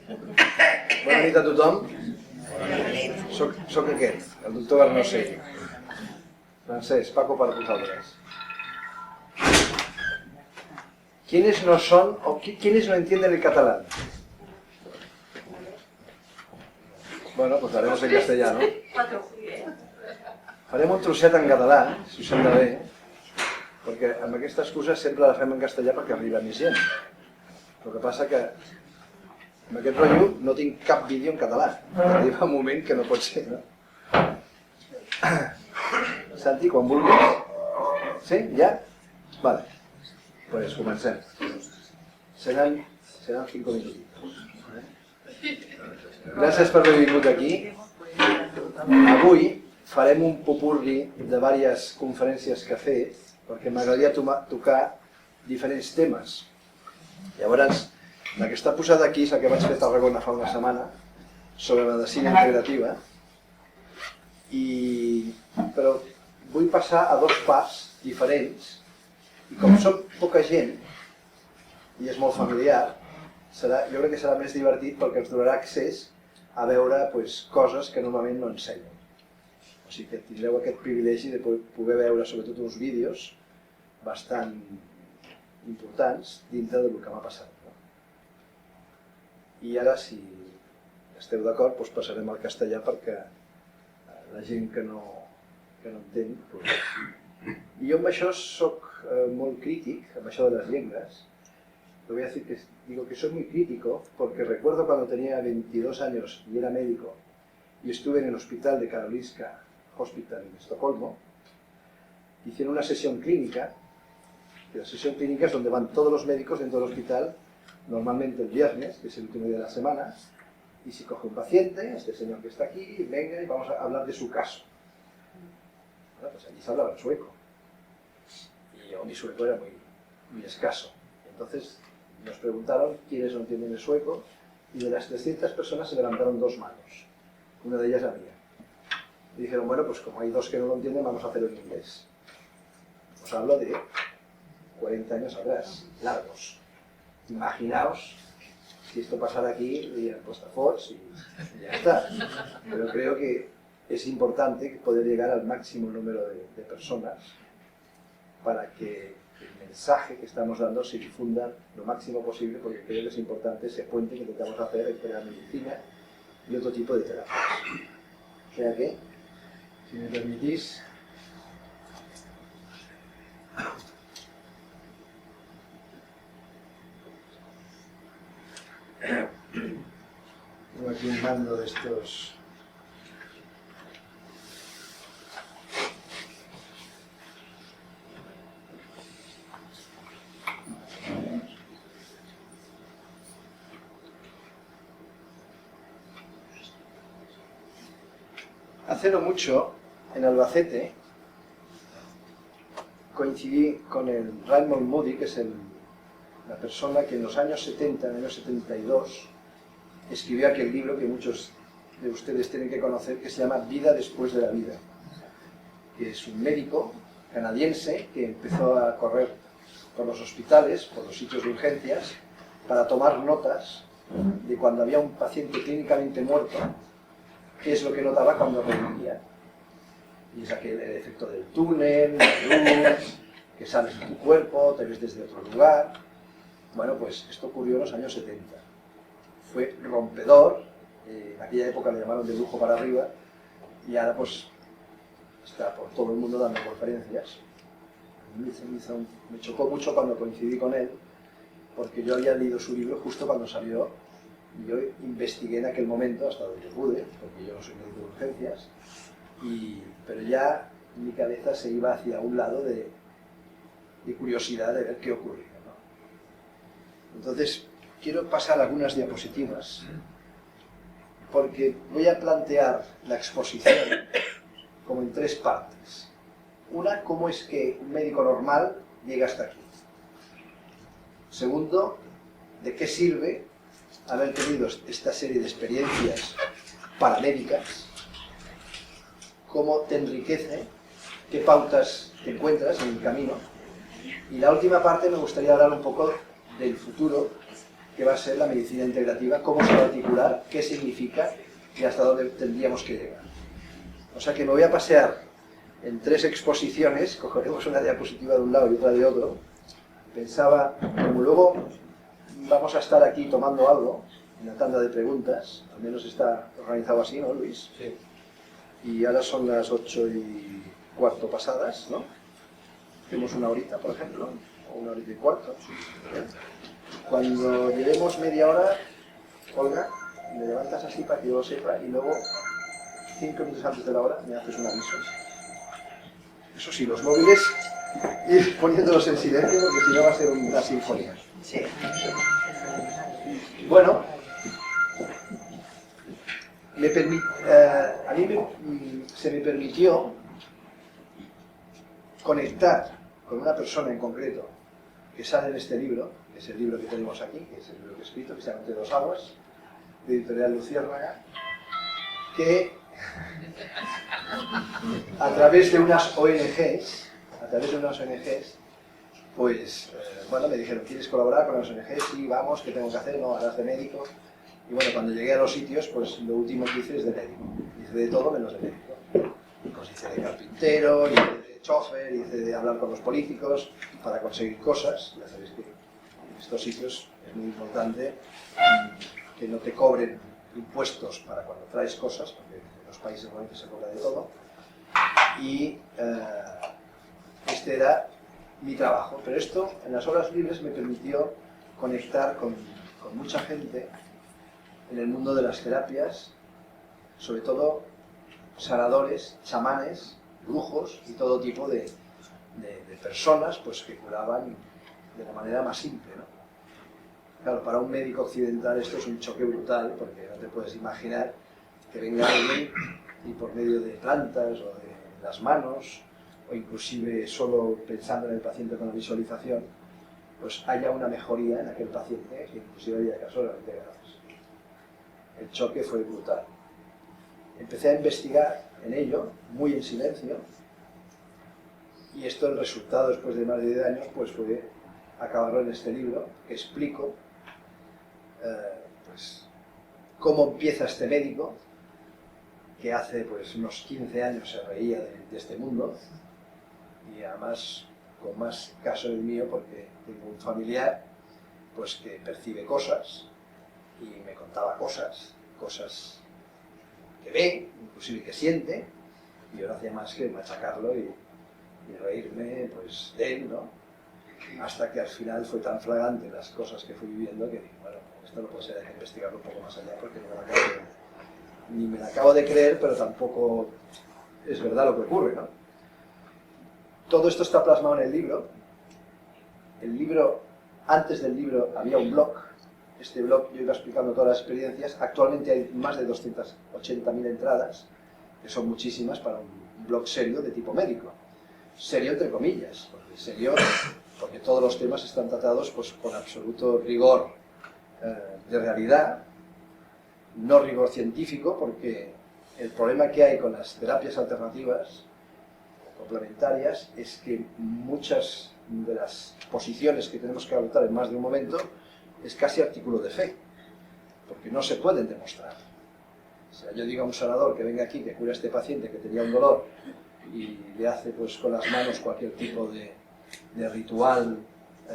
Bona nit a tothom. Soc aquest, el doctor Arnosell. Francesc, Paco para vosaltres. ¿Quiénes no son o quiénes no entienden el catalán? Bueno, pues haremos en castellano. Farem un trosset en català, si us sembla bé, perquè amb aquestes coses sempre les fem en castellà perquè arriba més gent. El que passa que amb aquest rotllo no tinc cap vídeo en català. Arriba un moment que no pot ser, no? Santi, quan vulguis. Sí? Ja? Vale. Pues comencem. Seran 5 minutitos. Gràcies per haver vingut aquí. Avui farem un popurri de diverses conferències que he fet perquè m'agradaria tocar diferents temes. Llavors, la que està posada aquí és la que vaig fer a Tarragona fa una setmana sobre medicina integrativa, però vull passar a 2 parts diferents i com som poca gent i és molt familiar, jo crec que serà més divertit perquè ens donarà accés a veure coses que normalment no ensenyo. O sigui que tindreu aquest privilegi de poder veure sobretot uns vídeos bastant importants dintre del que m'ha passat. I ara, si esteu d'acord, passarem al castellà perquè la gent que no entén... I jo amb això soc molt crític, amb això de les llengües. Voy a decir que digo que soy muy crítico porque recuerdo cuando tenía 22 años y era médico y estuve en el hospital de Karolinska Hospital en Estocolmo. Hicieron una sesión clínica, que la sesión clínica es donde van todos los médicos dentro del hospital, normalmente el viernes, que es el último día de la semana, y si coge un paciente, este señor que está aquí, venga y vamos a hablar de su caso. Bueno, pues allí se hablaba en sueco, y yo mi sueco era muy escaso. Entonces nos preguntaron quiénes no entienden el sueco, y de las 300 personas se levantaron 2 manos, una de ellas la mía. Y dijeron, bueno, pues como hay 2 que no lo entienden, vamos a hacerlo en inglés. Os hablo de 40 años atrás, largos. Imaginaos si esto pasara aquí, dirían, pues tafots y ya está. Pero creo que es importante poder llegar al máximo número de personas para que el mensaje que estamos dando se difunda lo máximo posible, porque creo que es importante ese puente que intentamos hacer entre la medicina y otro tipo de terapias. O sea que, si me permitís, tengo aquí un mando de estos. Hace no mucho, en Albacete, coincidí con el Raymond Moody, que es la persona que en los años 70, en el año 72, escribió aquel libro que muchos de ustedes tienen que conocer, que se llama Vida después de la vida, que es un médico canadiense que empezó a correr por los hospitales, por los sitios de urgencias, para tomar notas de cuando había un paciente clínicamente muerto, qué es lo que notaba cuando revivía. Y es aquel el efecto del túnel, la luz, que sales de tu cuerpo, te ves desde otro lugar. Bueno, pues esto ocurrió en los años 70. Fue rompedor, en aquella época le llamaron de lujo para arriba, y ahora pues está por todo el mundo dando conferencias. Me chocó mucho cuando coincidí con él, porque yo había leído su libro justo cuando salió, y yo investigué en aquel momento hasta donde pude, porque yo no soy médico de urgencias, pero ya mi cabeza se iba hacia un lado de curiosidad de ver qué ocurría, ¿no? Entonces, quiero pasar algunas diapositivas, porque voy a plantear la exposición como en 3 partes. Una, cómo es que un médico normal llega hasta aquí. Segundo, de qué sirve haber tenido esta serie de experiencias paramédicas, cómo te enriquece, qué pautas te encuentras en el camino. Y la última parte me gustaría hablar un poco del futuro que va a ser la medicina integrativa, cómo se va a articular, qué significa y hasta dónde tendríamos que llegar. O sea que me voy a pasear en 3 exposiciones, cogeremos una diapositiva de un lado y otra de otro. Pensaba, como luego vamos a estar aquí tomando algo, una tanda de preguntas, al menos está organizado así, ¿no, Luis? Sí. Y ahora son las 8:15 pasadas, ¿no? Hacemos una horita, por ejemplo, o 1:15. Cuando llevemos media hora, Olga, me levantas así para que yo lo sepa y luego 5 minutos antes de la hora me haces un aviso. Eso sí, los móviles, ir poniéndolos en silencio porque si no va a ser una sinfonía. Sí. Bueno, a mí se me permitió conectar con una persona en concreto que sale en este libro, que es el libro que tenemos aquí, que es el libro que he escrito, que se llama Entre dos aguas, de Editorial Luciérnaga, que a través de unas ONGs, pues, bueno, me dijeron, ¿quieres colaborar con las ONGs? Sí, vamos, ¿qué tengo que hacer? No, harás de médico. Y bueno, cuando llegué a los sitios, pues lo último que hice es de médico. Hice de todo menos de médico. Pues hice de carpintero, hice de chofer, hice de hablar con los políticos para conseguir cosas. Ya sabéis que en estos sitios es muy importante que no te cobren impuestos para cuando traes cosas, porque en los países normalmente se cobra de todo. Y este era mi trabajo. Pero esto, en las horas libres, me permitió conectar con mucha gente en el mundo de las terapias, sobre todo sanadores, chamanes, brujos y todo tipo de personas pues, que curaban de la manera más simple, ¿no? Claro, para un médico occidental esto es un choque brutal, porque no te puedes imaginar que venga alguien y por medio de plantas o de las manos, o inclusive solo pensando en el paciente con la visualización, pues haya una mejoría en aquel paciente, que inclusive había casos realmente graves. El choque fue brutal. Empecé a investigar en ello, muy en silencio, y esto, el resultado después de más de 10 años, pues fue acabarlo en este libro, que explico pues, cómo empieza este médico, que hace pues, unos 15 años se reía de este mundo, y además con más caso del mío, porque tengo un familiar pues, que percibe cosas, y me contaba cosas que ve, inclusive que siente, y yo no hacía más que machacarlo y reírme pues, de él, ¿no? Hasta que al final fue tan flagrante las cosas que fui viviendo que dije, bueno, esto no puede ser, hay que investigarlo un poco más allá porque ni me la acabo de creer, pero tampoco es verdad lo que ocurre, ¿no? Todo esto está plasmado en el libro. El libro, antes del libro había un blog. Este blog yo iba explicando todas las experiencias. Actualmente hay más de 280.000 entradas, que son muchísimas para un blog serio de tipo médico. Serio entre comillas, porque serio porque todos los temas están tratados pues, con absoluto rigor de realidad, no rigor científico, porque el problema que hay con las terapias alternativas complementarias es que muchas de las posiciones que tenemos que adoptar en más de un momento es casi artículo de fe, porque no se pueden demostrar. O sea, yo digo a un sanador que venga aquí, que cura a este paciente que tenía un dolor y le hace pues, con las manos cualquier tipo de ritual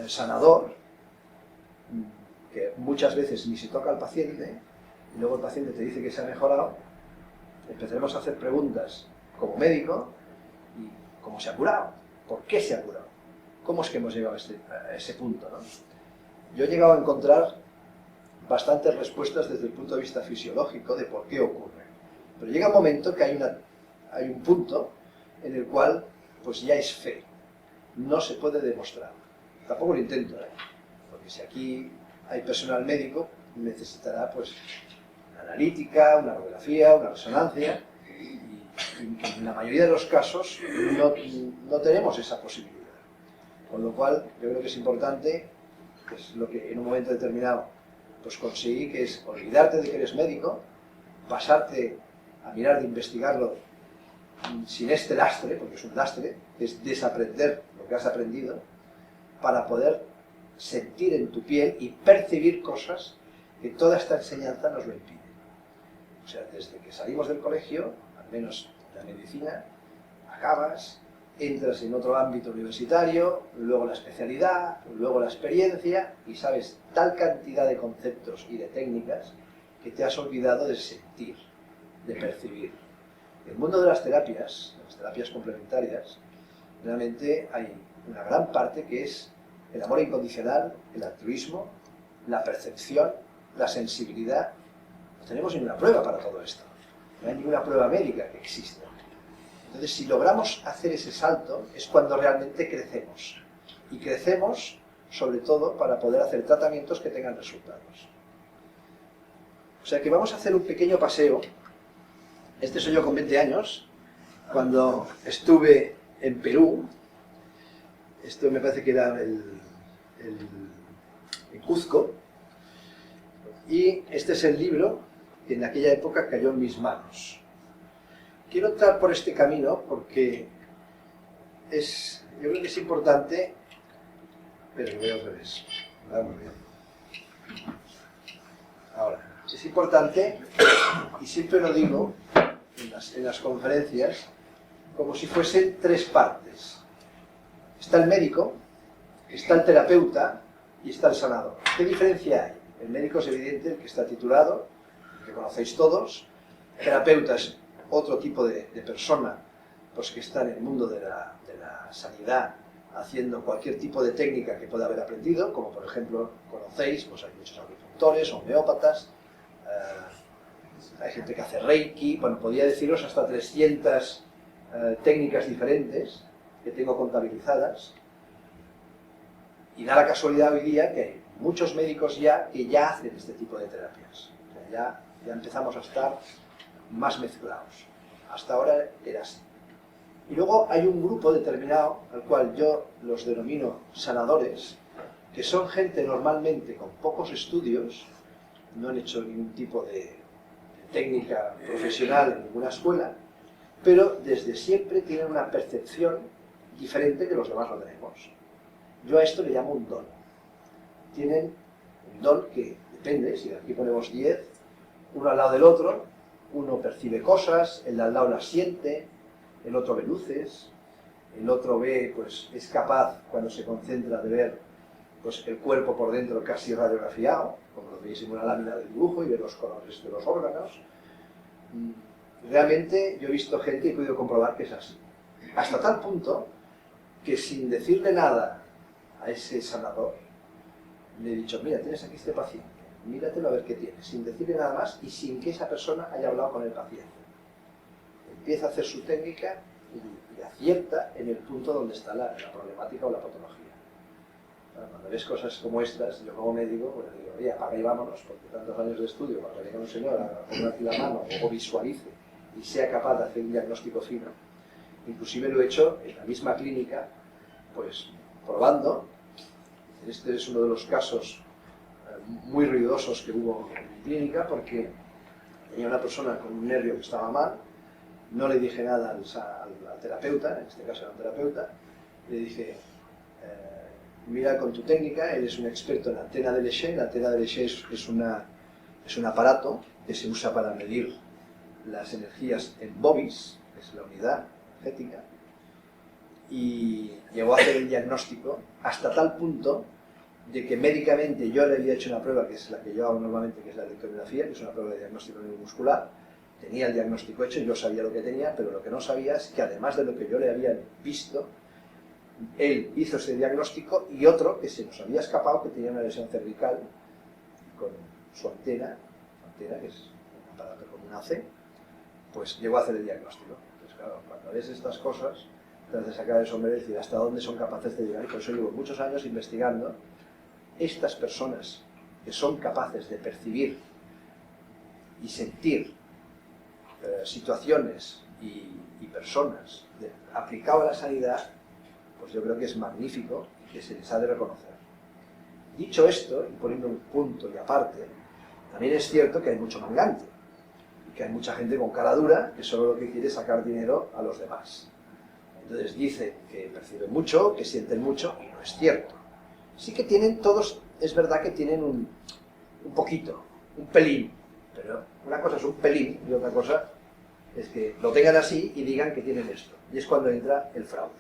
sanador, que muchas veces ni se toca al paciente, y luego el paciente te dice que se ha mejorado, empezaremos a hacer preguntas como médico, y ¿cómo se ha curado? ¿Por qué se ha curado? ¿Cómo es que hemos llegado a ese punto, ¿no? Yo he llegado a encontrar bastantes respuestas desde el punto de vista fisiológico de por qué ocurre. Pero llega un momento que hay un punto en el cual pues ya es fe. No se puede demostrar. Tampoco lo intento, ¿eh? Porque si aquí hay personal médico, necesitará pues una analítica, una radiografía, una resonancia, y en la mayoría de los casos no tenemos esa posibilidad. Con lo cual, yo creo que es importante, pues lo que en un momento determinado pues conseguí, que es olvidarte de que eres médico, pasarte a mirar de investigarlo sin este lastre, porque es un lastre, es desaprender lo que has aprendido, para poder sentir en tu piel y percibir cosas que toda esta enseñanza nos lo impide. O sea, desde que salimos del colegio, al menos la medicina, acabas, entras en otro ámbito universitario, luego la especialidad, luego la experiencia, y sabes tal cantidad de conceptos y de técnicas que te has olvidado de sentir, de percibir. En el mundo de las terapias complementarias, realmente hay una gran parte que es el amor incondicional, el altruismo, la percepción, la sensibilidad. No tenemos ninguna prueba para todo esto. No hay ninguna prueba médica que exista. Entonces, si logramos hacer ese salto, es cuando realmente crecemos. Y crecemos, sobre todo, para poder hacer tratamientos que tengan resultados. O sea que vamos a hacer un pequeño paseo. Este soy yo con 20 años, cuando estuve en Perú. Esto me parece que era en Cuzco. Y este es el libro que en aquella época cayó en mis manos. Quiero entrar por este camino porque yo creo que es importante, pero lo voy al revés. Vamos bien. Ahora, es importante, y siempre lo digo en las conferencias, como si fuesen tres partes. Está el médico, está el terapeuta y está el sanador. ¿Qué diferencia hay? El médico es evidente, el que está titulado, el que conocéis todos. El terapeuta es otro tipo de persona, pues que está en el mundo de la sanidad, haciendo cualquier tipo de técnica que pueda haber aprendido, como por ejemplo conocéis, pues hay muchos acupuntores, homeópatas, hay gente que hace reiki, bueno, podría deciros hasta 300 técnicas diferentes que tengo contabilizadas, y da la casualidad hoy día que hay muchos médicos que ya hacen este tipo de terapias. O sea, ya empezamos a estar más mezclados. Hasta ahora era así. Y luego hay un grupo determinado, al cual yo los denomino sanadores, que son gente normalmente con pocos estudios, no han hecho ningún tipo de técnica profesional en ninguna escuela, pero desde siempre tienen una percepción diferente que los demás lo tenemos. Yo a esto le llamo un don. Tienen un don que depende, si aquí ponemos 10, uno al lado del otro, uno percibe cosas, el de al lado las siente, el otro ve luces, el otro ve, pues es capaz cuando se concentra de ver pues, el cuerpo por dentro casi radiografiado, como lo veis en una lámina de dibujo y ver los colores de los órganos. Realmente yo he visto gente y he podido comprobar que es así. Hasta tal punto que sin decirle nada a ese sanador, le he dicho, mira, tienes aquí este paciente, míratelo a ver qué tiene, sin decirle nada más y sin que esa persona haya hablado con el paciente. Empieza a hacer su técnica y acierta en el punto donde está la problemática o la patología. Cuando ves cosas como estas, yo como médico, pues digo, oye, apaga y vámonos, porque tantos años de estudio para que venga un señor a poner aquí la mano o visualice y sea capaz de hacer un diagnóstico fino. Inclusive lo he hecho en la misma clínica, pues probando. Este es uno de los casos muy ruidosos que hubo en mi clínica, porque tenía una persona con un nervio que estaba mal, no le dije nada al terapeuta, en este caso era un terapeuta, le dije, mira con tu técnica, él es un experto en antena de Leché. La antena de Leché es un aparato que se usa para medir las energías en bovis, que es la unidad energética, y llegó a hacer el diagnóstico hasta tal punto de que médicamente yo le había hecho una prueba, que es la que yo hago normalmente, que es la electromiografía, que es una prueba de diagnóstico neuromuscular. Tenía el diagnóstico hecho, yo sabía lo que tenía, pero lo que no sabía es que además de lo que yo le había visto, él hizo ese diagnóstico y otro que se nos había escapado, que tenía una lesión cervical con su antena, que es un aparato como un AC, pues llegó a hacer el diagnóstico. Entonces, claro, cuando ves estas cosas, te has de sacar el sombrero y decir hasta dónde son capaces de llegar. Y por eso llevo muchos años investigando estas personas que son capaces de percibir y sentir situaciones y personas aplicado a la sanidad, pues yo creo que es magnífico y que se les ha de reconocer. Dicho esto, y poniendo un punto y aparte, también es cierto que hay mucho mangante, y que hay mucha gente con cara dura que solo lo que quiere es sacar dinero a los demás. Entonces dicen que perciben mucho, que sienten mucho, y no es cierto. Sí que tienen todos, es verdad que tienen un poquito, un pelín, pero una cosa es un pelín y otra cosa es que lo tengan así y digan que tienen esto. Y es cuando entra el fraude.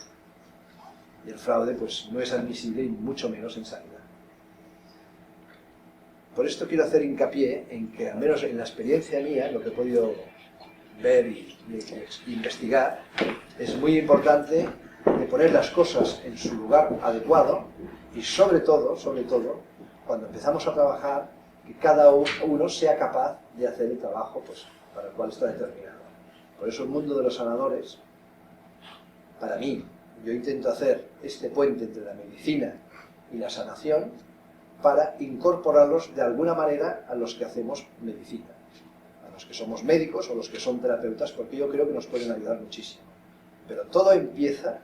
Y el fraude pues no es admisible y mucho menos en sanidad. Por esto quiero hacer hincapié en que, al menos en la experiencia mía, lo que he podido ver y investigar, es muy importante de poner las cosas en su lugar adecuado y sobre todo, cuando empezamos a trabajar, que cada uno sea capaz de hacer el trabajo pues, para el cual está determinado. Por eso el mundo de los sanadores, para mí, yo intento hacer este puente entre la medicina y la sanación para incorporarlos de alguna manera a los que hacemos medicina, a los que somos médicos o los que son terapeutas, porque yo creo que nos pueden ayudar muchísimo. Pero todo empieza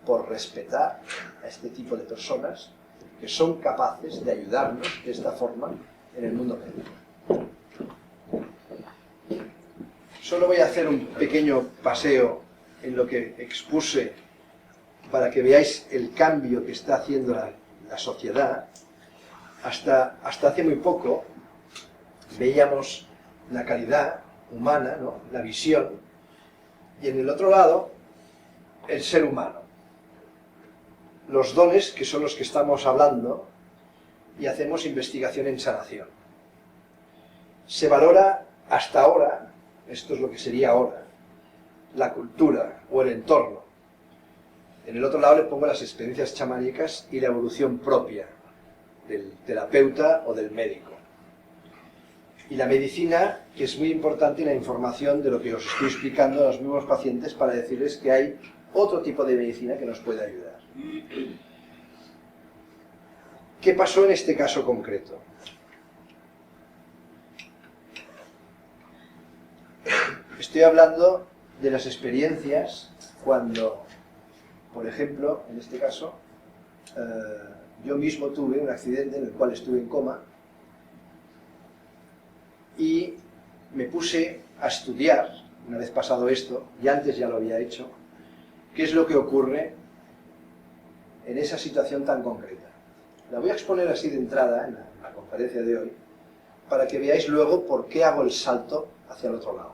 por respetar a este tipo de personas que son capaces de ayudarnos de esta forma en el mundo médico. Solo voy a hacer un pequeño paseo en lo que expuse para que veáis el cambio que está haciendo la sociedad. Hasta hace muy poco veíamos la calidad humana, ¿no? La visión, y en el otro lado el ser humano. Los dones, que son los que estamos hablando, y hacemos investigación en sanación. Se valora hasta ahora, esto es lo que sería ahora, la cultura o el entorno. En el otro lado le pongo las experiencias chamánicas y la evolución propia del terapeuta o del médico. Y la medicina, que es muy importante, y la información de lo que os estoy explicando a los mismos pacientes para decirles que hay otro tipo de medicina que nos puede ayudar. ¿Qué pasó en este caso concreto? Estoy hablando de las experiencias cuando, por ejemplo, en este caso, yo mismo tuve un accidente en el cual estuve en coma y me puse a estudiar, una vez pasado esto, y antes ya lo había hecho, qué es lo que ocurre en esa situación tan concreta. La voy a exponer así de entrada en la conferencia de hoy, para que veáis luego por qué hago el salto hacia el otro lado.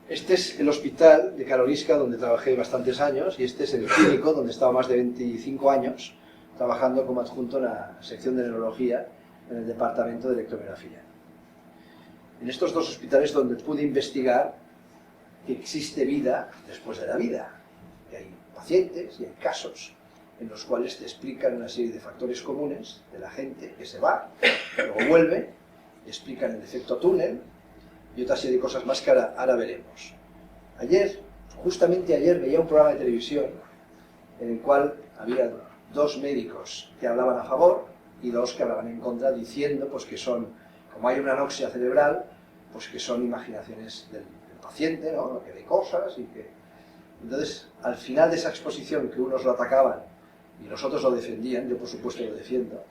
Este es el hospital de Karolinska, donde trabajé bastantes años, y este es el clínico, donde he estado más de 25 años, trabajando como adjunto en la sección de neurología, en el departamento de electromiografía. En estos dos hospitales donde pude investigar que existe vida después de la vida, que hay pacientes y hay casos en los cuales te explican una serie de factores comunes de la gente que se va, luego vuelve, te explican el efecto túnel y otra serie de cosas más que ahora veremos. Justamente ayer veía un programa de televisión en el cual había dos médicos que hablaban a favor y dos que hablaban en contra, diciendo pues que son, como hay una anoxia cerebral, pues que son imaginaciones del paciente, ¿no? Que ve cosas y que... Entonces, al final de esa exposición, que unos lo atacaban y los otros lo defendían, yo por supuesto lo defiendo,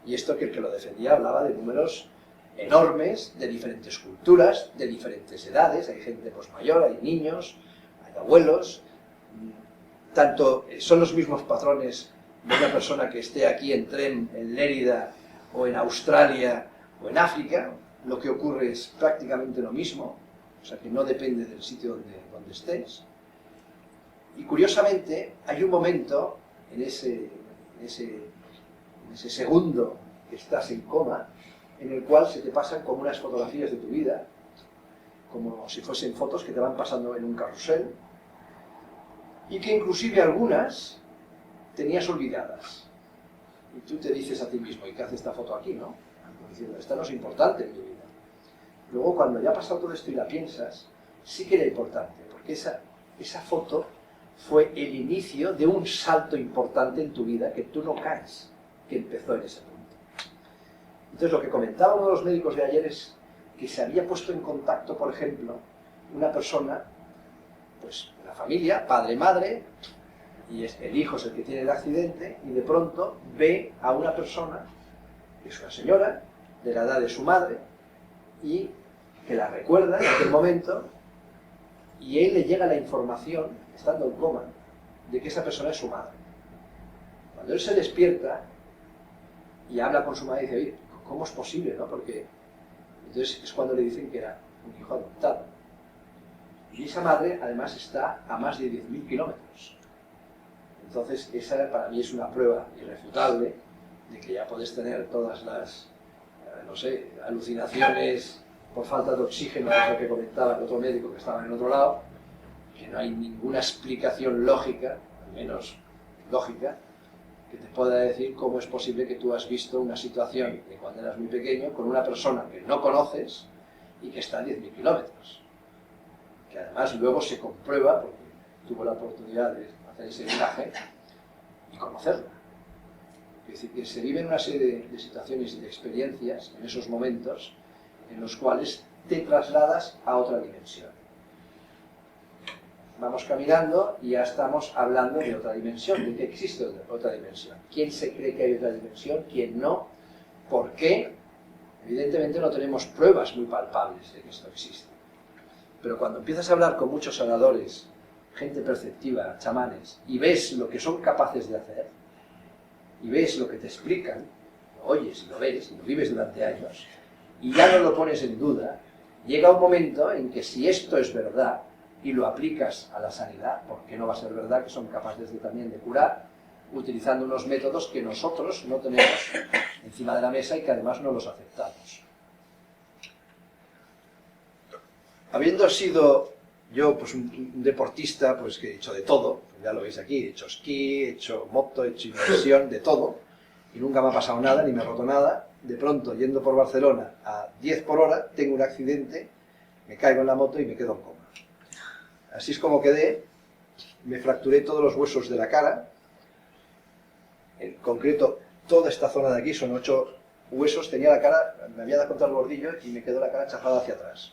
y esto que el que lo defendía hablaba de números enormes, de diferentes culturas, de diferentes edades, hay gente pues mayor, hay niños, hay abuelos, tanto son los mismos patrones de una persona que esté aquí en Trem, en Lérida, o en Australia, o en África, lo que ocurre es prácticamente lo mismo, o sea que no depende del sitio donde estés. Y curiosamente, hay un momento, en ese segundo que estás en coma, en el cual se te pasan como unas fotografías de tu vida, como si fuesen fotos que te van pasando en un carrusel, y que inclusive algunas tenías olvidadas. Y tú te dices a ti mismo, ¿y qué hace esta foto aquí, no? Como diciendo, esta no es importante en mi vida. Luego, cuando ya ha pasado todo esto y la piensas, sí que era importante, porque esa foto fue el inicio de un salto importante en tu vida que tú no caes, que empezó en ese punto. Entonces, lo que comentaba uno de los médicos de ayer es que se había puesto en contacto, por ejemplo, una persona, pues, de la familia, padre, madre, y el hijo es el que tiene el accidente, y de pronto ve a una persona, que es una señora, de la edad de su madre, y que la recuerda en aquel momento, y él le llega la información, estando en coma, de que esa persona es su madre. Cuando él se despierta y habla con su madre y dice, oye, ¿cómo es posible, no? Porque entonces es cuando le dicen que era un hijo adoptado. Y esa madre, además, está a más de 10.000 kilómetros. Entonces, esa para mí es una prueba irrefutable de que ya puedes tener todas las, no sé, alucinaciones por falta de oxígeno, que es lo que comentaba el otro médico que estaba en otro lado, que no hay ninguna explicación lógica, al menos lógica, que te pueda decir cómo es posible que tú has visto una situación de cuando eras muy pequeño con una persona que no conoces y que está a 10.000 kilómetros. Que además luego se comprueba, porque tuvo la oportunidad de hacer ese viaje y conocerla. Es decir, que se viven una serie de situaciones y de experiencias en esos momentos en los cuales te trasladas a otra dimensión. Vamos caminando y ya estamos hablando de otra dimensión, de que existe otra dimensión. ¿Quién se cree que hay otra dimensión? ¿Quién no? ¿Por qué? Evidentemente no tenemos pruebas muy palpables de que esto existe. Pero cuando empiezas a hablar con muchos sanadores, gente perceptiva, chamanes, y ves lo que son capaces de hacer, y ves lo que te explican, lo oyes y lo ves y lo vives durante años, y ya no lo pones en duda, llega un momento en que si esto es verdad y lo aplicas a la sanidad, ¿por qué no va a ser verdad que son capaces también de curar, utilizando unos métodos que nosotros no tenemos encima de la mesa y que además no los aceptamos? Habiendo sido yo pues un deportista pues que he hecho de todo, ya lo veis aquí, he hecho esquí, he hecho moto, he hecho inmersión, de todo, y nunca me ha pasado nada, ni me he roto nada. De pronto, yendo por Barcelona a 10 por hora, tengo un accidente, me caigo en la moto y me quedo en coma. Así es como quedé, me fracturé todos los huesos de la cara, en concreto toda esta zona de aquí, son 8 huesos, tenía la cara, me había dado contra el bordillo y me quedó la cara chafada hacia atrás.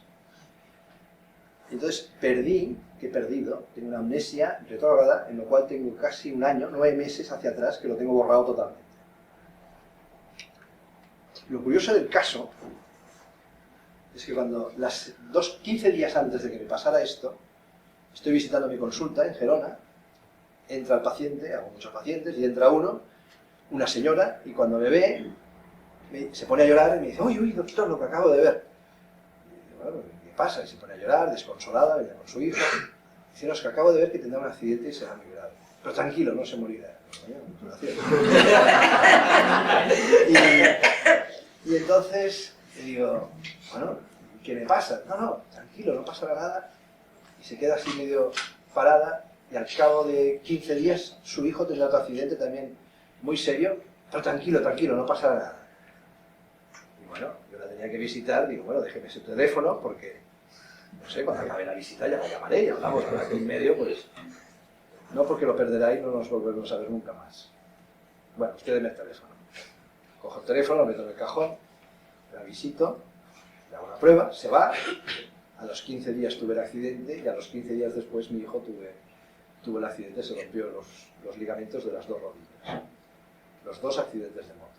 Entonces he perdido, tengo una amnesia retrógrada, en lo cual tengo casi un año, 9 meses hacia atrás, que lo tengo borrado totalmente. Lo curioso del caso es que cuando 15 días antes de que me pasara esto, estoy visitando mi consulta en Gerona, entra el paciente, hago muchos pacientes, y entra uno, una señora, y cuando me ve, se pone a llorar y me dice, uy, doctor, lo que acabo de ver. Y digo, bueno, ¿qué pasa? Y se pone a llorar, desconsolada, venía con su hijo. Dice, no, es que acabo de ver que tendrá un accidente y será muy grave. Pero tranquilo, no se morirá. Y entonces le digo, bueno, ¿qué me pasa? No, tranquilo, no pasará nada. Y se queda así medio parada y al cabo de 15 días su hijo tendrá otro accidente también muy serio, pero tranquilo, no pasará nada. Y bueno, yo la tenía que visitar, digo, bueno, déjeme ese teléfono porque, no sé, cuando acabe la visita ya la llamaré y hablamos, pero aquí en medio, pues, no porque lo perderá y no nos volveremos a ver nunca más. Bueno, usted deme el teléfono. Cojo el teléfono, lo meto en el cajón, la visito, le hago una prueba, se va. A los 15 días tuve el accidente y a los 15 días después mi hijo tuvo el accidente, se rompió los ligamentos de las 2 rodillas. Los 2 accidentes de moto.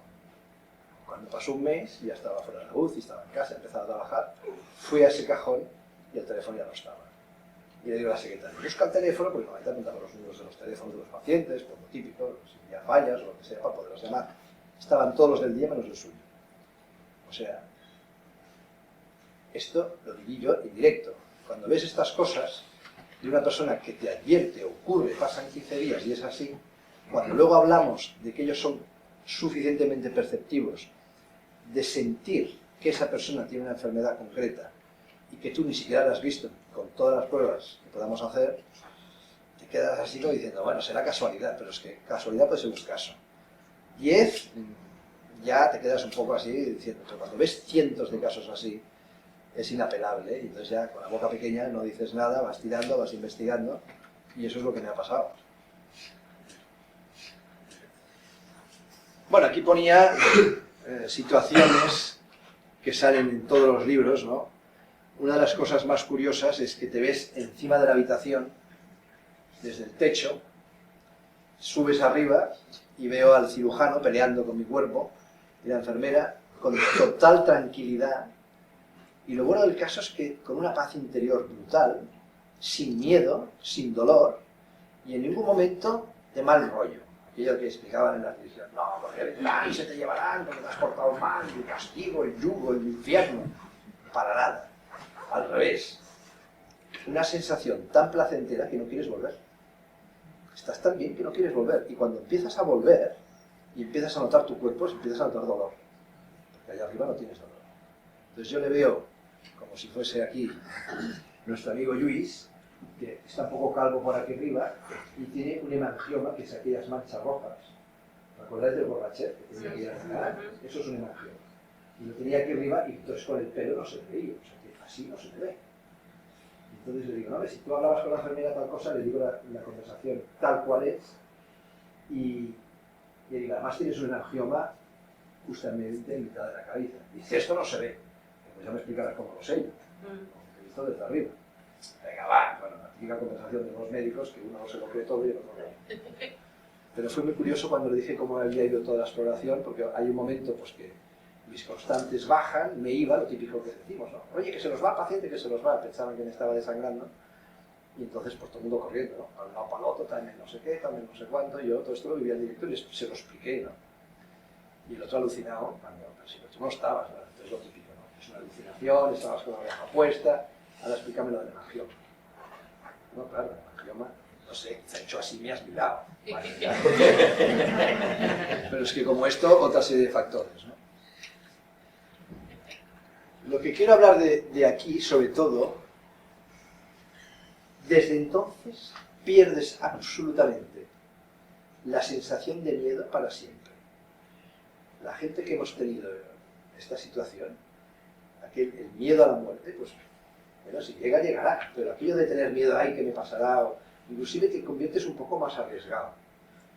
Cuando pasó un mes, ya estaba fuera de la UCI, estaba en casa, empezaba a trabajar, fui a ese cajón y el teléfono ya no estaba. Y le digo a la secretaria, busca el teléfono, porque normalmente apuntamos los números de los teléfonos de los pacientes, por lo típico, si ya fallas o lo que sea, para poderlos llamar. Estaban todos los del día menos el suyo. O sea, esto lo viví yo en directo. Cuando ves estas cosas de una persona que te advierte, ocurre, pasan 15 días y es así, cuando luego hablamos de que ellos son suficientemente perceptivos de sentir que esa persona tiene una enfermedad concreta y que tú ni siquiera la has visto con todas las pruebas que podamos hacer, te quedas así como diciendo, bueno, será casualidad, pero es que casualidad puede ser un caso. 10, ya te quedas un poco así diciendo, pero cuando ves cientos de casos así, es inapelable, y entonces ya con la boca pequeña no dices nada, vas tirando, vas investigando, y eso es lo que me ha pasado. Bueno, aquí ponía situaciones que salen en todos los libros, ¿no? Una de las cosas más curiosas es que te ves encima de la habitación, desde el techo, subes arriba y veo al cirujano peleando con mi cuerpo y la enfermera con total tranquilidad. Y lo bueno del caso es que con una paz interior brutal, sin miedo, sin dolor y en ningún momento de mal rollo. aquello que explicaban en la televisión, no, porque vendrán y se te llevarán porque te has portado mal, el castigo, el yugo, el infierno. Para nada, al revés. Una sensación tan placentera que no quieres volver. Estás tan bien que no quieres volver. Y cuando empiezas a volver y empiezas a notar tu cuerpo, empiezas a notar dolor. Porque allá arriba no tienes dolor. Entonces yo le veo, como si fuese aquí nuestro amigo Luis, que está un poco calvo por aquí arriba y tiene un hemangioma, que es aquellas manchas rojas. ¿Os acordáis del borrachet que tenía aquí arriba? Eso es un hemangioma. Y lo tenía aquí arriba y entonces con el pelo no se le veía. O sea que así no se le ve. Entonces le digo, no, si tú hablabas con la enfermera tal cosa, le digo la conversación tal cual es, y le digo, además tienes un angioma justamente en mitad de la cabeza. Y dice, esto no se ve. Pues ya me explicarás cómo lo sé yo, como que he visto desde arriba. Venga, va, bueno, la típica conversación de los médicos, que uno no se lo cree todo y el otro no. Pero fue muy curioso cuando le dije cómo había ido toda la exploración, porque hay un momento pues que mis constantes bajan, me iba, lo típico que decimos, ¿no? Oye, que se nos va, paciente, que se nos va. Pensaban que me estaba desangrando. Y entonces, pues todo el mundo corriendo, ¿no? Para un lado, para el otro, también no sé qué, también no sé cuánto. Y yo todo esto lo vivía en directo y se lo expliqué, ¿no? Y el otro alucinado, pero si tú no estabas, ¿no? Entonces lo típico, ¿no? Es una alucinación, estabas con la oreja puesta, ahora explícame lo del hemangioma. No, claro, el hemangioma, no sé, se ha hecho así, me has mirado. Vale, pero es que como esto, otra serie de factores, ¿no? Lo que quiero hablar de aquí, sobre todo, desde entonces pierdes absolutamente la sensación de miedo para siempre. La gente que hemos tenido esta situación, el miedo a la muerte, pues, bueno, si llega, llegará, pero aquello de tener miedo, ay, ¿qué me pasará? O, inclusive te conviertes un poco más arriesgado,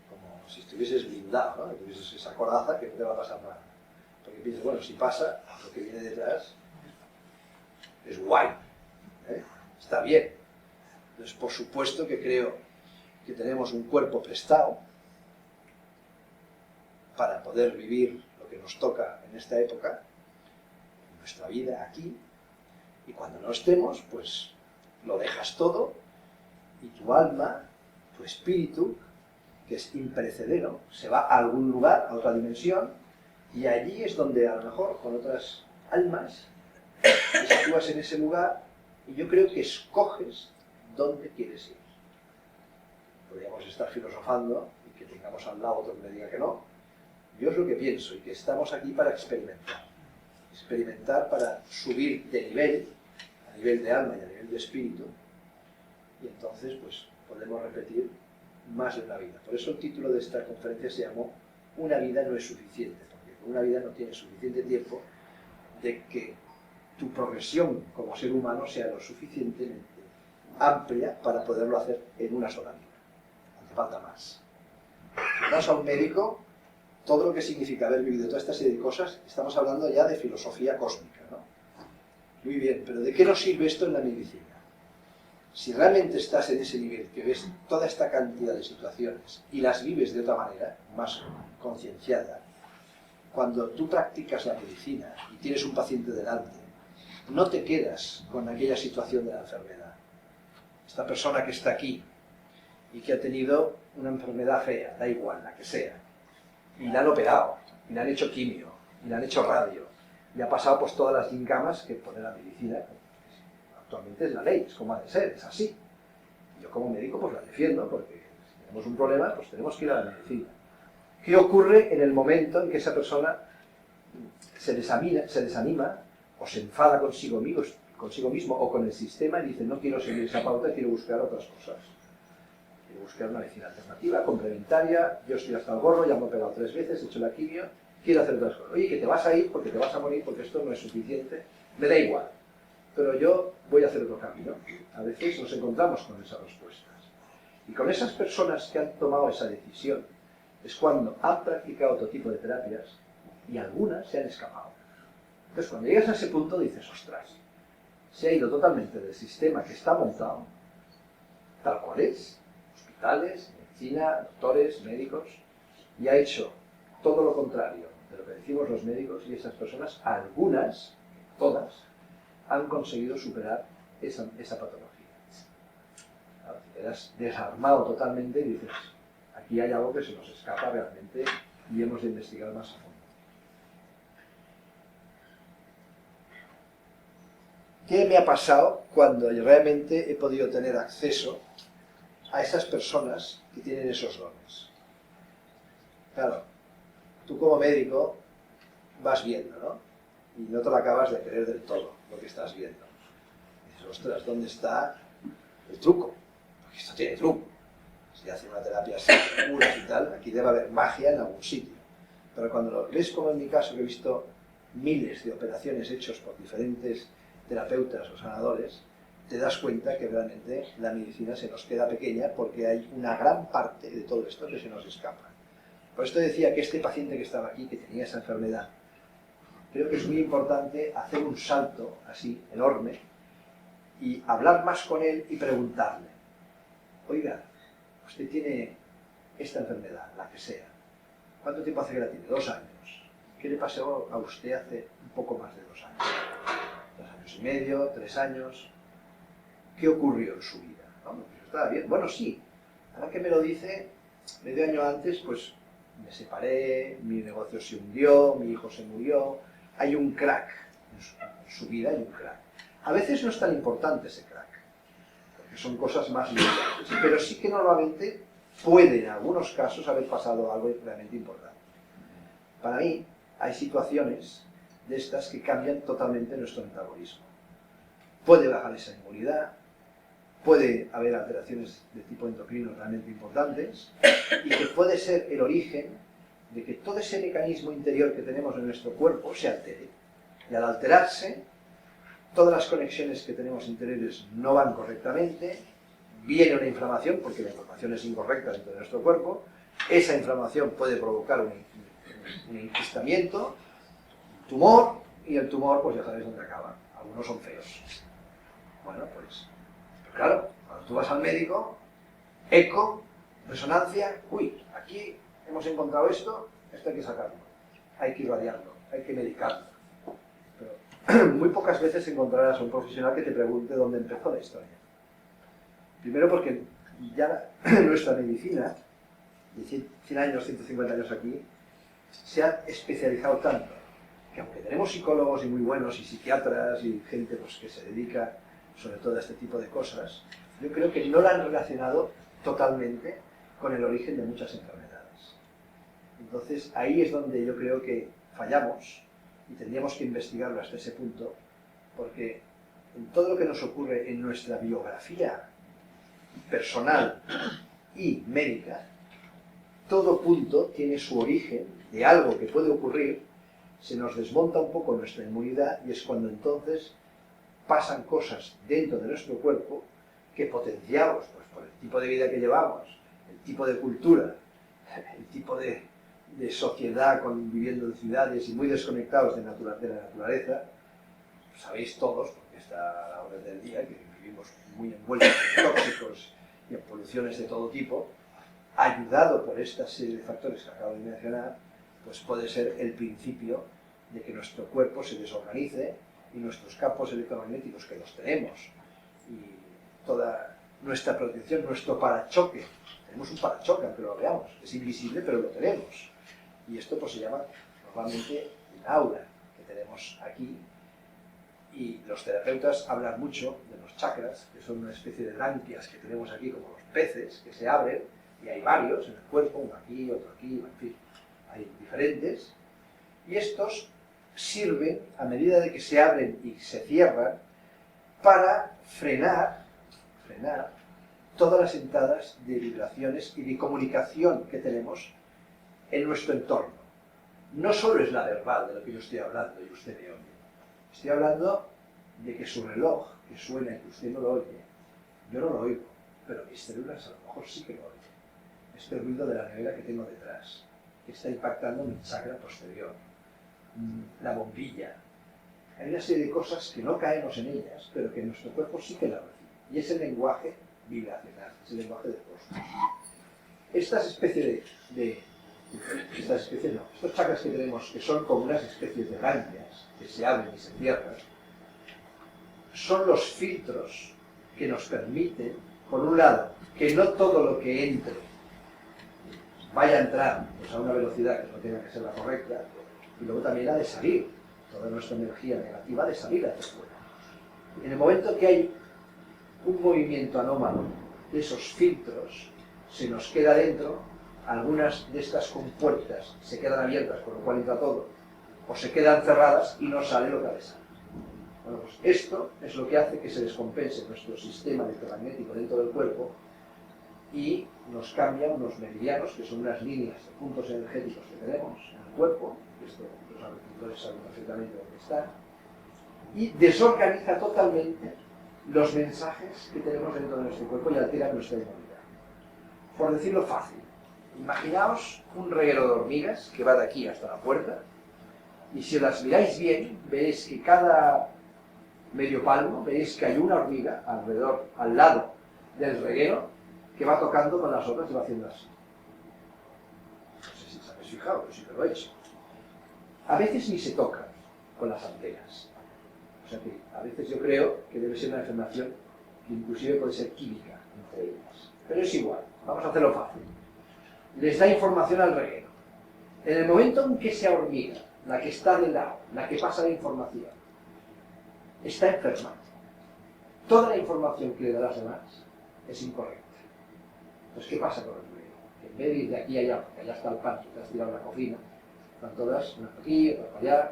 como si estuvieses blindado, ¿no? Que tuvieses esa coraza que no te va a pasar nada. Porque piensas, bueno, si pasa, lo que viene detrás es guay, ¿eh? Está bien. Entonces, por supuesto que creo que tenemos un cuerpo prestado para poder vivir lo que nos toca en esta época, en nuestra vida aquí, y cuando no estemos, pues lo dejas todo y tu alma, tu espíritu, que es imperecedero, se va a algún lugar, a otra dimensión, y allí es donde a lo mejor con otras almas te sitúas en ese lugar y yo creo que escoges dónde quieres ir. Podríamos estar filosofando y que tengamos al lado otro que me diga que no. Yo es lo que pienso y que estamos aquí para experimentar. Experimentar para subir de nivel, a nivel de alma y a nivel de espíritu, y entonces pues podemos repetir más de una vida. Por eso el título de esta conferencia se llamó Una vida no es suficiente, porque con una vida no tienes suficiente tiempo de que tu progresión como ser humano sea lo suficientemente amplia para poderlo hacer en una sola vida. Hace falta más. Si vas a un médico, todo lo que significa haber vivido toda esta serie de cosas, estamos hablando ya de filosofía cósmica, ¿no? Muy bien, pero ¿de qué nos sirve esto en la medicina? Si realmente estás en ese nivel, que ves toda esta cantidad de situaciones y las vives de otra manera, más concienciada, cuando tú practicas la medicina y tienes un paciente delante, no te quedas con aquella situación de la enfermedad. Esta persona que está aquí y que ha tenido una enfermedad fea, da igual, la que sea, y la han operado, y le han hecho quimio, y le han hecho radio, y ha pasado pues todas las gincamas que pone la medicina. Actualmente es la ley, es como ha de ser, es así. Yo como médico pues la defiendo, porque si tenemos un problema pues tenemos que ir a la medicina. ¿Qué ocurre en el momento en que esa persona se desanima o se enfada consigo mismo o con el sistema y dice no quiero seguir esa pauta, quiero buscar otras cosas? Quiero buscar una medicina alternativa, complementaria, yo estoy hasta el gorro, ya me he operado 3 veces, he hecho la quimio, quiero hacer otras cosas. Oye, que te vas a ir porque te vas a morir porque esto no es suficiente, me da igual. Pero yo voy a hacer otro camino. A veces nos encontramos con esas respuestas. Y con esas personas que han tomado esa decisión, es cuando han practicado otro tipo de terapias y algunas se han escapado. Entonces, cuando llegas a ese punto dices, ostras, se ha ido totalmente del sistema que está montado, tal cual es, hospitales, medicina, doctores, médicos, y ha hecho todo lo contrario de lo que decimos los médicos, y esas personas, algunas, todas, han conseguido superar esa patología. Claro, te quedas desarmado totalmente y dices, aquí hay algo que se nos escapa realmente y hemos de investigar más a fondo. ¿Qué me ha pasado cuando realmente he podido tener acceso a esas personas que tienen esos dones? Claro, tú como médico vas viendo, ¿no? Y no te lo acabas de creer del todo, lo que estás viendo. Y dices, ostras, ¿dónde está el truco? Porque esto tiene truco. Si hace una terapia así, curas y tal, aquí debe haber magia en algún sitio. Pero cuando lo ves, como en mi caso, que he visto miles de operaciones hechas por diferentes terapeutas o sanadores, te das cuenta que realmente la medicina se nos queda pequeña porque hay una gran parte de todo esto que se nos escapa. Por esto decía que este paciente que estaba aquí, que tenía esa enfermedad, creo que es muy importante hacer un salto así, enorme, y hablar más con él y preguntarle, oiga, usted tiene esta enfermedad, la que sea, ¿cuánto tiempo hace que la tiene? 2 años. ¿Qué le pasó a usted hace un poco más de 2 años? 2 años y medio, 3 años. ¿Qué ocurrió en su vida? ¿No? Pues estaba bien. Bueno, sí. Ahora que me lo dice, medio año antes, pues me separé, mi negocio se hundió, mi hijo se murió. Hay un crack en su vida, hay un crack. A veces no es tan importante ese crack, porque son cosas más importantes, pero sí que normalmente puede en algunos casos haber pasado algo realmente importante. Para mí hay situaciones de estas que cambian totalmente nuestro metabolismo. Puede bajar esa inmunidad, puede haber alteraciones de tipo endocrino realmente importantes y que puede ser el origen de que todo ese mecanismo interior que tenemos en nuestro cuerpo se altere. Y al alterarse, todas las conexiones que tenemos interiores no van correctamente, viene una inflamación, porque la inflamación es incorrecta dentro de nuestro cuerpo, esa inflamación puede provocar un enquistamiento, un tumor, y el tumor, pues ya sabéis dónde acaba. Algunos son feos. Bueno, pues, pero claro, cuando tú vas al médico, eco, resonancia, uy, aquí hemos encontrado esto hay que sacarlo, hay que irradiarlo, hay que medicarlo. Pero muy pocas veces encontrarás a un profesional que te pregunte dónde empezó la historia. Primero porque ya nuestra medicina, de 100 años, 150 años aquí, se ha especializado tanto, que aunque tenemos psicólogos y muy buenos, y psiquiatras, y gente pues, que se dedica sobre todo a este tipo de cosas, yo creo que no la han relacionado totalmente con el origen de muchas enfermedades. Entonces ahí es donde yo creo que fallamos y tendríamos que investigarlo hasta ese punto, porque en todo lo que nos ocurre en nuestra biografía personal y médica, todo punto tiene su origen de algo que puede ocurrir, se nos desmonta un poco nuestra inmunidad y es cuando entonces pasan cosas dentro de nuestro cuerpo que potenciamos pues, por el tipo de vida que llevamos, el tipo de cultura, el tipo de sociedad viviendo en ciudades y muy desconectados de la naturaleza. Sabéis todos, porque está a la orden del día, que vivimos muy envueltos en tóxicos y en poluciones de todo tipo, ayudado por esta serie de factores que acabo de mencionar, pues puede ser el principio de que nuestro cuerpo se desorganice y nuestros campos electromagnéticos que los tenemos y toda nuestra protección, nuestro parachoque, tenemos un parachoque aunque lo veamos, es invisible pero lo tenemos, y esto pues se llama normalmente el aura que tenemos aquí, y los terapeutas hablan mucho de los chakras, que son una especie de branquias que tenemos aquí como los peces, que se abren, y hay varios en el cuerpo, uno aquí, otro aquí, en fin, hay diferentes, y estos sirven, a medida de que se abren y se cierran, para frenar todas las entradas de vibraciones y de comunicación que tenemos en nuestro entorno. No solo es la verbal de lo que yo estoy hablando y usted me oye. Estoy hablando de que su reloj, que suena y que usted no lo oye, yo no lo oigo, pero mis células a lo mejor sí que lo oyen. Este ruido de la nevera que tengo detrás, que está impactando mi chakra posterior, la bombilla. Hay una serie de cosas que no caemos en ellas, pero que nuestro cuerpo sí que la recibe. Y es el lenguaje vibracional, es el lenguaje del cosmos. Estos chakras que tenemos, que son como unas especies de branquias, que se abren y se cierran, son los filtros que nos permiten, por un lado, que no todo lo que entre vaya a entrar pues, a una velocidad que no tenga que ser la correcta, y luego también la de salir, toda nuestra energía negativa de salir hacia afuera. En el momento que hay un movimiento anómalo de esos filtros, se nos queda dentro, algunas de estas compuertas se quedan abiertas, con lo cual entra todo, o se quedan cerradas y no sale lo que ha de salir. Bueno, pues esto es lo que hace que se descompense nuestro sistema electromagnético dentro del cuerpo y nos cambia unos meridianos, que son unas líneas de puntos energéticos que tenemos en el cuerpo, esto los agricultores saben perfectamente dónde están, y desorganiza totalmente los mensajes que tenemos dentro de nuestro cuerpo y altera nuestra inmunidad. Por decirlo fácil, imaginaos un reguero de hormigas que va de aquí hasta la puerta, y si las miráis bien, veréis que cada medio palmo, veréis que hay una hormiga alrededor, al lado del reguero, que va tocando con las otras y va haciendo así. No sé si os habéis fijado, pero sí que lo he hecho. A veces ni se tocan con las antenas. O sea que a veces yo creo que debe ser una enfermación que inclusive puede ser química entre ellas. Pero es igual, vamos a hacerlo fácil. Les da información al reguero. En el momento en que esa hormiga, la que está de lado, la que pasa la información, está enferma, toda la información que le da a las demás es incorrecta. Entonces, ¿qué pasa con el reguero? Que en vez de ir de aquí a allá, porque allá está el pan, que has tirado en la cocina, están todas, una para aquí, otra para allá,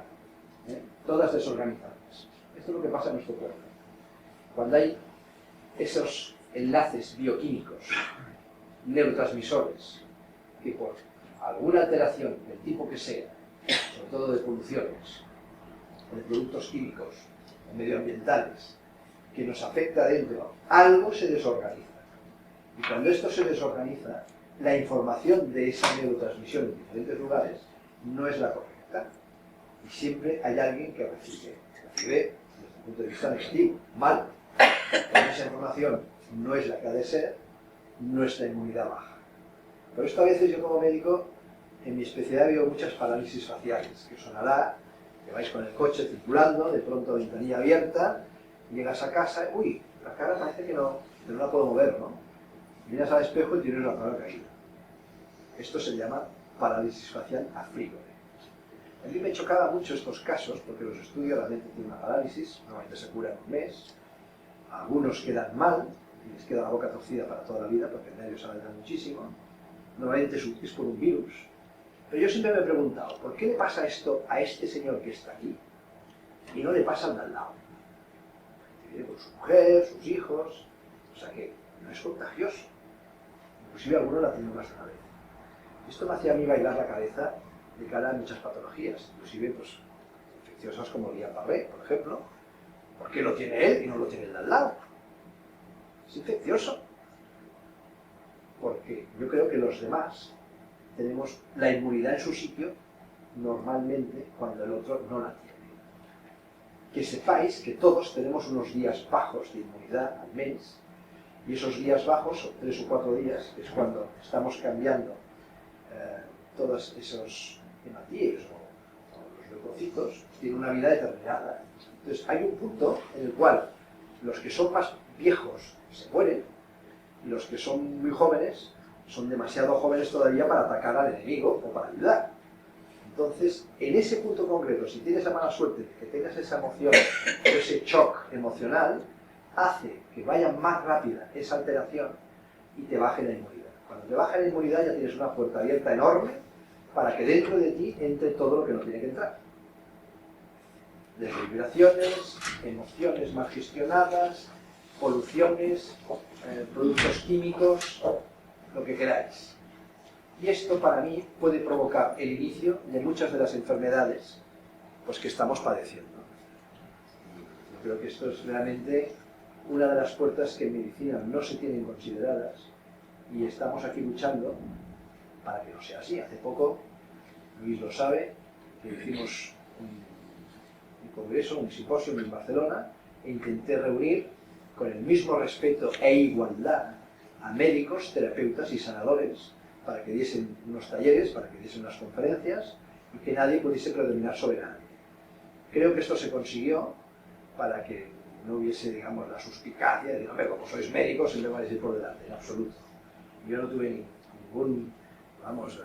todas desorganizadas. Esto es lo que pasa en nuestro cuerpo. Cuando hay esos enlaces bioquímicos, neurotransmisores, que por alguna alteración del tipo que sea, sobre todo de poluciones, o de productos químicos, o medioambientales, que nos afecta dentro, algo se desorganiza. Y cuando esto se desorganiza, la información de esa neurotransmisión en diferentes lugares no es la correcta. Y siempre hay alguien que recibe desde el punto de vista negativo, mal. Cuando esa información no es la que ha de ser, nuestra inmunidad baja. Por esto a veces yo como médico, en mi especialidad veo muchas parálisis faciales, que sonará, que vais con el coche circulando, de pronto ventanilla abierta, llegas a casa, uy, la cara parece que no la puedo mover, ¿no? Miras al espejo y tienes la cara caída. Esto se llama parálisis facial afrígore. A mí me chocaba mucho estos casos, porque los estudios realmente tienen una parálisis, normalmente se cura en un mes, algunos quedan mal, y les queda la boca torcida para toda la vida, porque el nervio se alarga muchísimo, normalmente es por un virus. Pero yo siempre me he preguntado, ¿por qué le pasa esto a este señor que está aquí y no le pasa al de al lado? Vive con su mujer, sus hijos, o sea que no es contagioso. Inclusive alguno la tiene más de una vez. Esto me hacía a mí bailar la cabeza de cara a muchas patologías, inclusive pues, infecciosas como el Guillain-Barré, por ejemplo. ¿Por qué lo tiene él y no lo tiene el de al lado? Es infeccioso. Porque yo creo que los demás tenemos la inmunidad en su sitio normalmente cuando el otro no la tiene. Que sepáis que todos tenemos unos días bajos de inmunidad al mes, y esos días bajos, son 3 o 4 días, que es cuando estamos cambiando todos esos hematíes o los leucocitos, tienen una vida determinada. Entonces hay un punto en el cual los que son más viejos se mueren, y los que son muy jóvenes son demasiado jóvenes todavía para atacar al enemigo o para ayudar. Entonces, en ese punto concreto, si tienes la mala suerte de que tengas esa emoción, ese shock emocional, hace que vaya más rápida esa alteración y te baje la inmunidad. Cuando te baja la inmunidad ya tienes una puerta abierta enorme para que dentro de ti entre todo lo que no tiene que entrar. Desde vibraciones, emociones mal gestionadas, poluciones, productos químicos, lo que queráis. Y esto para mí puede provocar el inicio de muchas de las enfermedades pues, que estamos padeciendo. Yo creo que esto es realmente una de las puertas que en medicina no se tienen consideradas y estamos aquí luchando para que no sea así. Hace poco, Luis lo sabe, que hicimos un congreso, un simposio en Barcelona e intenté reunir con el mismo respeto e igualdad a médicos, terapeutas y sanadores para que diesen unos talleres, para que diesen unas conferencias y que nadie pudiese predominar sobre nadie. Creo que esto se consiguió para que no hubiese, digamos, la suspicacia de, hombre, como sois médicos, siempre vais a ir por delante, en absoluto. Yo no tuve ningún vamos,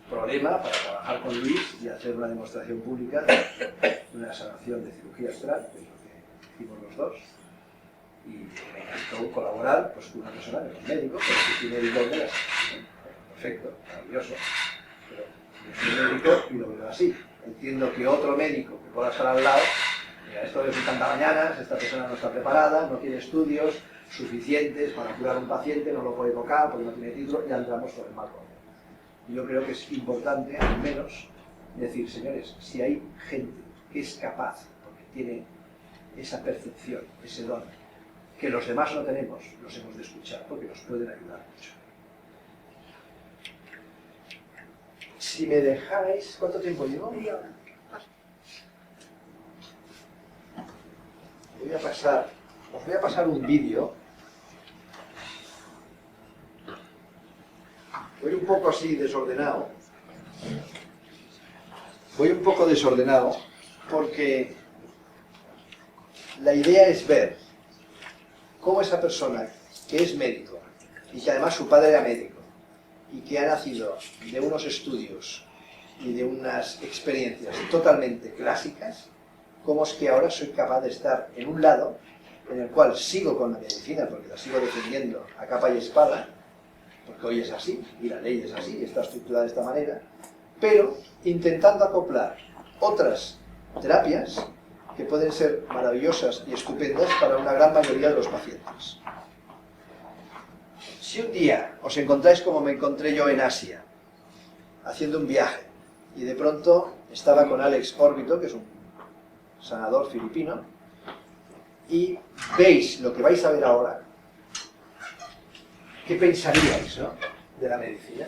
problema para trabajar con Luis y hacer una demostración pública de una sanación de cirugía astral, que es lo que hicimos los dos. Y me encantó colaborar pues, con una persona que no es médico, pero que tiene el don de la sanación. Perfecto, maravilloso. Pero yo soy médico y lo veo así. Entiendo que otro médico que pueda estar al lado, mira, esto es un cantamañanas, esta persona no está preparada, no tiene estudios suficientes para curar a un paciente, no lo puede tocar porque no tiene título, ya entramos por el mal camino. Yo creo que es importante, al menos, decir, señores, si hay gente que es capaz, porque tiene esa percepción, ese don, que los demás no tenemos, los hemos de escuchar porque nos pueden ayudar mucho. Si me dejáis, ¿cuánto tiempo llevo? Os voy a pasar un vídeo. Voy un poco así desordenado. Voy un poco desordenado porque la idea es ver cómo esa persona que es médico y que además su padre era médico y que ha nacido de unos estudios y de unas experiencias totalmente clásicas, cómo es que ahora soy capaz de estar en un lado en el cual sigo con la medicina porque la sigo defendiendo a capa y espada, porque hoy es así y la ley es así y está estructurada de esta manera, pero intentando acoplar otras terapias que pueden ser maravillosas y estupendas para una gran mayoría de los pacientes. Si un día os encontráis como me encontré yo en Asia, haciendo un viaje, y de pronto estaba con Alex Órbito, que es un sanador filipino, y veis lo que vais a ver ahora, ¿qué pensaríais, no?, de la medicina?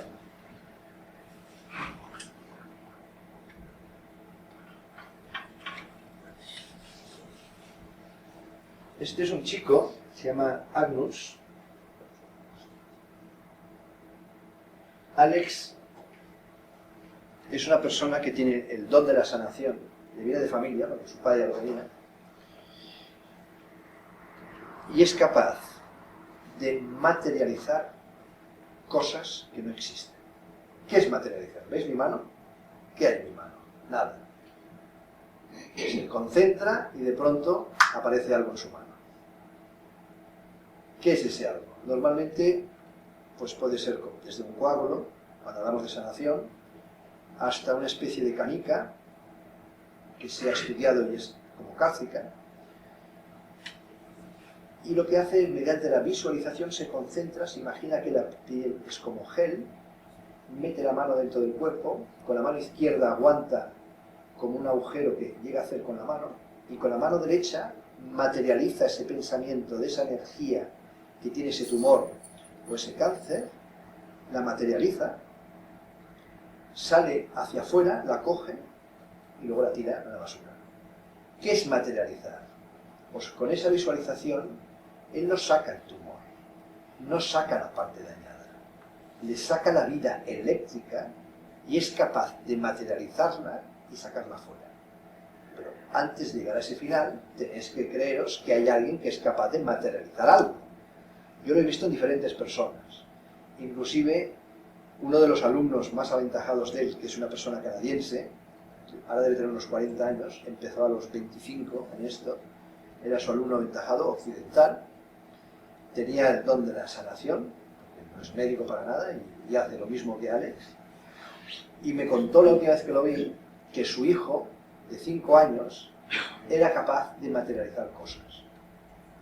Este es un chico, se llama Agnus. Alex es una persona que tiene el don de la sanación, le viene de familia, porque su padre ya lo tenía, y es capaz de materializar cosas que no existen. ¿Qué es materializar? ¿Veis mi mano? ¿Qué hay en mi mano? Nada. Se concentra y de pronto aparece algo en su mano. ¿Qué es ese algo? Normalmente pues puede ser desde un coágulo, cuando hablamos de sanación, hasta una especie de canica que se ha estudiado y es como cálcica, y lo que hace mediante la visualización se concentra, se imagina que la piel es como gel, mete la mano dentro del cuerpo, con la mano izquierda aguanta como un agujero que llega a hacer con la mano, y con la mano derecha materializa ese pensamiento de esa energía que tiene ese tumor o ese cáncer, la materializa, sale hacia afuera, la coge y luego la tira a la basura. ¿Qué es materializar? Pues con esa visualización él no saca el tumor, no saca la parte dañada, le saca la vida eléctrica y es capaz de materializarla y sacarla fuera. Pero antes de llegar a ese final tenéis que creeros que hay alguien que es capaz de materializar algo. Yo lo he visto en diferentes personas, inclusive uno de los alumnos más aventajados de él, que es una persona canadiense, ahora debe tener unos 40 años, empezó a los 25 en esto, era su alumno aventajado occidental, tenía el don de la sanación, porque no es médico para nada y hace lo mismo que Alex, y me contó la última vez que lo vi que su hijo de 5 años era capaz de materializar cosas.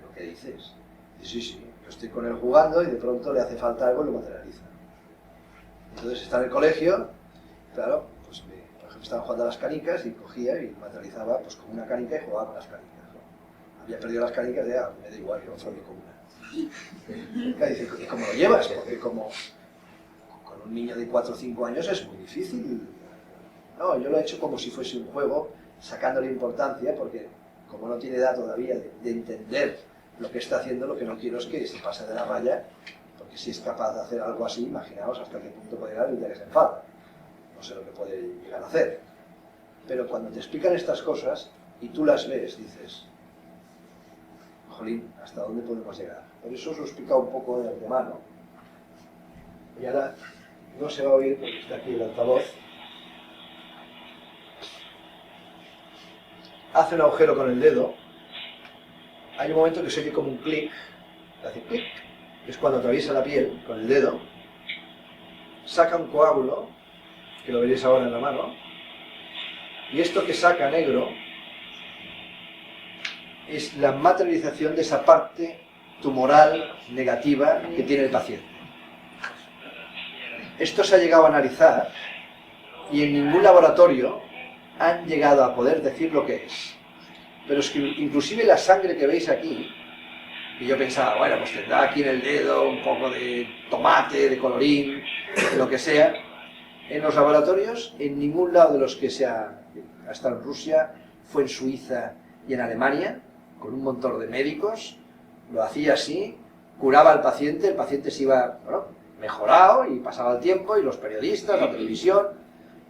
¿Lo que dices? Dice, sí, yo estoy con él jugando y de pronto le hace falta algo y lo materializa. Entonces está en el colegio, claro, pues por ejemplo estaban jugando a las canicas y cogía y materializaba pues como una canica y jugaba con las canicas, ¿no? Había perdido las canicas, ya me da igual, yo fabrico una. Claro, dice, ¿y cómo lo llevas? Porque como con un niño de 4 o 5 años es muy difícil. No, yo lo he hecho como si fuese un juego, sacándole importancia, porque como no tiene edad todavía de entender lo que está haciendo, lo que no quiero es que se pase de la raya, porque si es capaz de hacer algo así, imaginaos hasta qué punto puede llegar el día que se enfada. No sé lo que puede llegar a hacer. Pero cuando te explican estas cosas y tú las ves, dices, jolín, ¿hasta dónde podemos llegar? Por eso os lo he explicado un poco de antemano. Y ahora no se va a oír porque está aquí el altavoz, hace un agujero con el dedo, hay un momento que se oye como un clic, hace clic, que es cuando atraviesa la piel con el dedo, saca un coágulo, que lo veréis ahora en la mano, y esto que saca negro es la materialización de esa parte tumoral negativa que tiene el paciente. Esto se ha llegado a analizar y en ningún laboratorio han llegado a poder decir lo que es. Pero es que inclusive la sangre que veis aquí, y yo pensaba, bueno, pues tendrá aquí en el dedo un poco de tomate, de colorín, de lo que sea. En los laboratorios, en ningún lado de los que se ha estado en Rusia, fue en Suiza y en Alemania, con un montón de médicos, lo hacía así, curaba al paciente, el paciente se iba, bueno, mejorado y pasaba el tiempo y los periodistas, la televisión,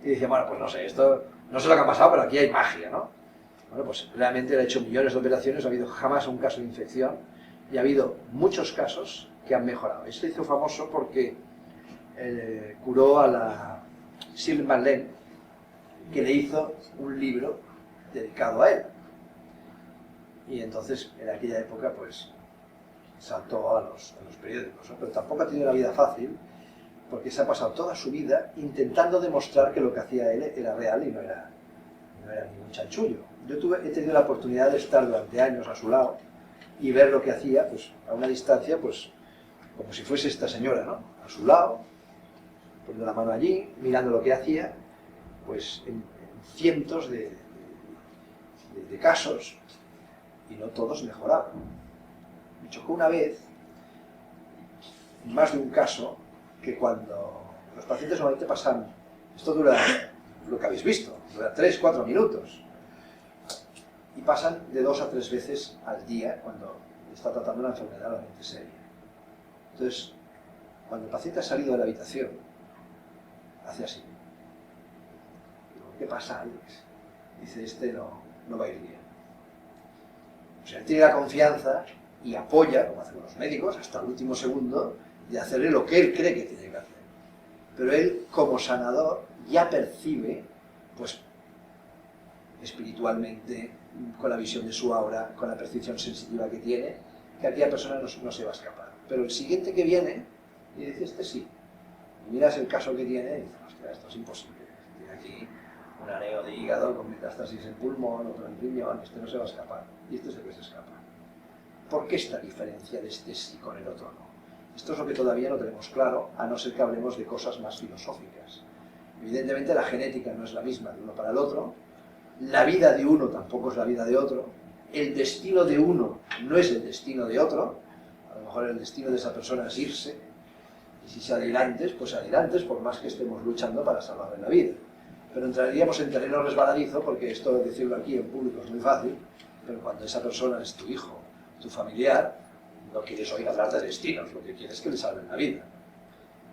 y decían, bueno, pues no sé, esto no sé lo que ha pasado, pero aquí hay magia, ¿no? Bueno, pues realmente él ha hecho millones de operaciones, no ha habido jamás un caso de infección y ha habido muchos casos que han mejorado. Esto hizo famoso porque curó a la Shirley MacLaine, que le hizo un libro dedicado a él. Y entonces, en aquella época, pues, saltó a los periódicos, ¿no? Pero tampoco ha tenido la vida fácil, porque se ha pasado toda su vida intentando demostrar que lo que hacía él era real y no era ningún chanchullo. Yo he tenido la oportunidad de estar durante años a su lado y ver lo que hacía, pues, a una distancia, pues, como si fuese esta señora, ¿no? A su lado, poniendo la mano allí, mirando lo que hacía, pues, en cientos de casos, y no todos mejoraban. Me chocó una vez, más de un caso, que cuando los pacientes normalmente pasan, esto dura lo que habéis visto, dura 3-4 minutos, y pasan de 2 a 3 veces al día cuando está tratando una enfermedad realmente seria. Entonces, cuando el paciente ha salido de la habitación, hace así. Digo, ¿qué pasa, Alex? Dice, este no va a ir bien. O sea, él tiene la confianza y apoya, como hacen los médicos, hasta el último segundo, de hacerle lo que él cree que tiene que hacer. Pero él, como sanador, ya percibe, pues, espiritualmente, con la visión de su aura, con la percepción sensitiva que tiene, que aquella persona no se va a escapar. Pero el siguiente que viene, y dice, este sí. Y miras el caso que tiene, y dices, hostia, esto es imposible. Tiene aquí un aneo de hígado con metástasis en pulmón, otro en riñón, este no se va a escapar. Y este es el que se escapa. ¿Por qué esta diferencia de este sí con el otro no? Esto es lo que todavía no tenemos claro, a no ser que hablemos de cosas más filosóficas. Evidentemente la genética no es la misma de uno para el otro, la vida de uno tampoco es la vida de otro, el destino de uno no es el destino de otro, a lo mejor el destino de esa persona es irse, y si se adelantes, pues adelantes, por más que estemos luchando para salvarle la vida. Pero entraríamos en terreno resbaladizo, porque esto de decirlo aquí en público es muy fácil, pero cuando esa persona es tu hijo, tu familiar, no quieres oír hablar de destinos, lo que quieres es que le salven la vida.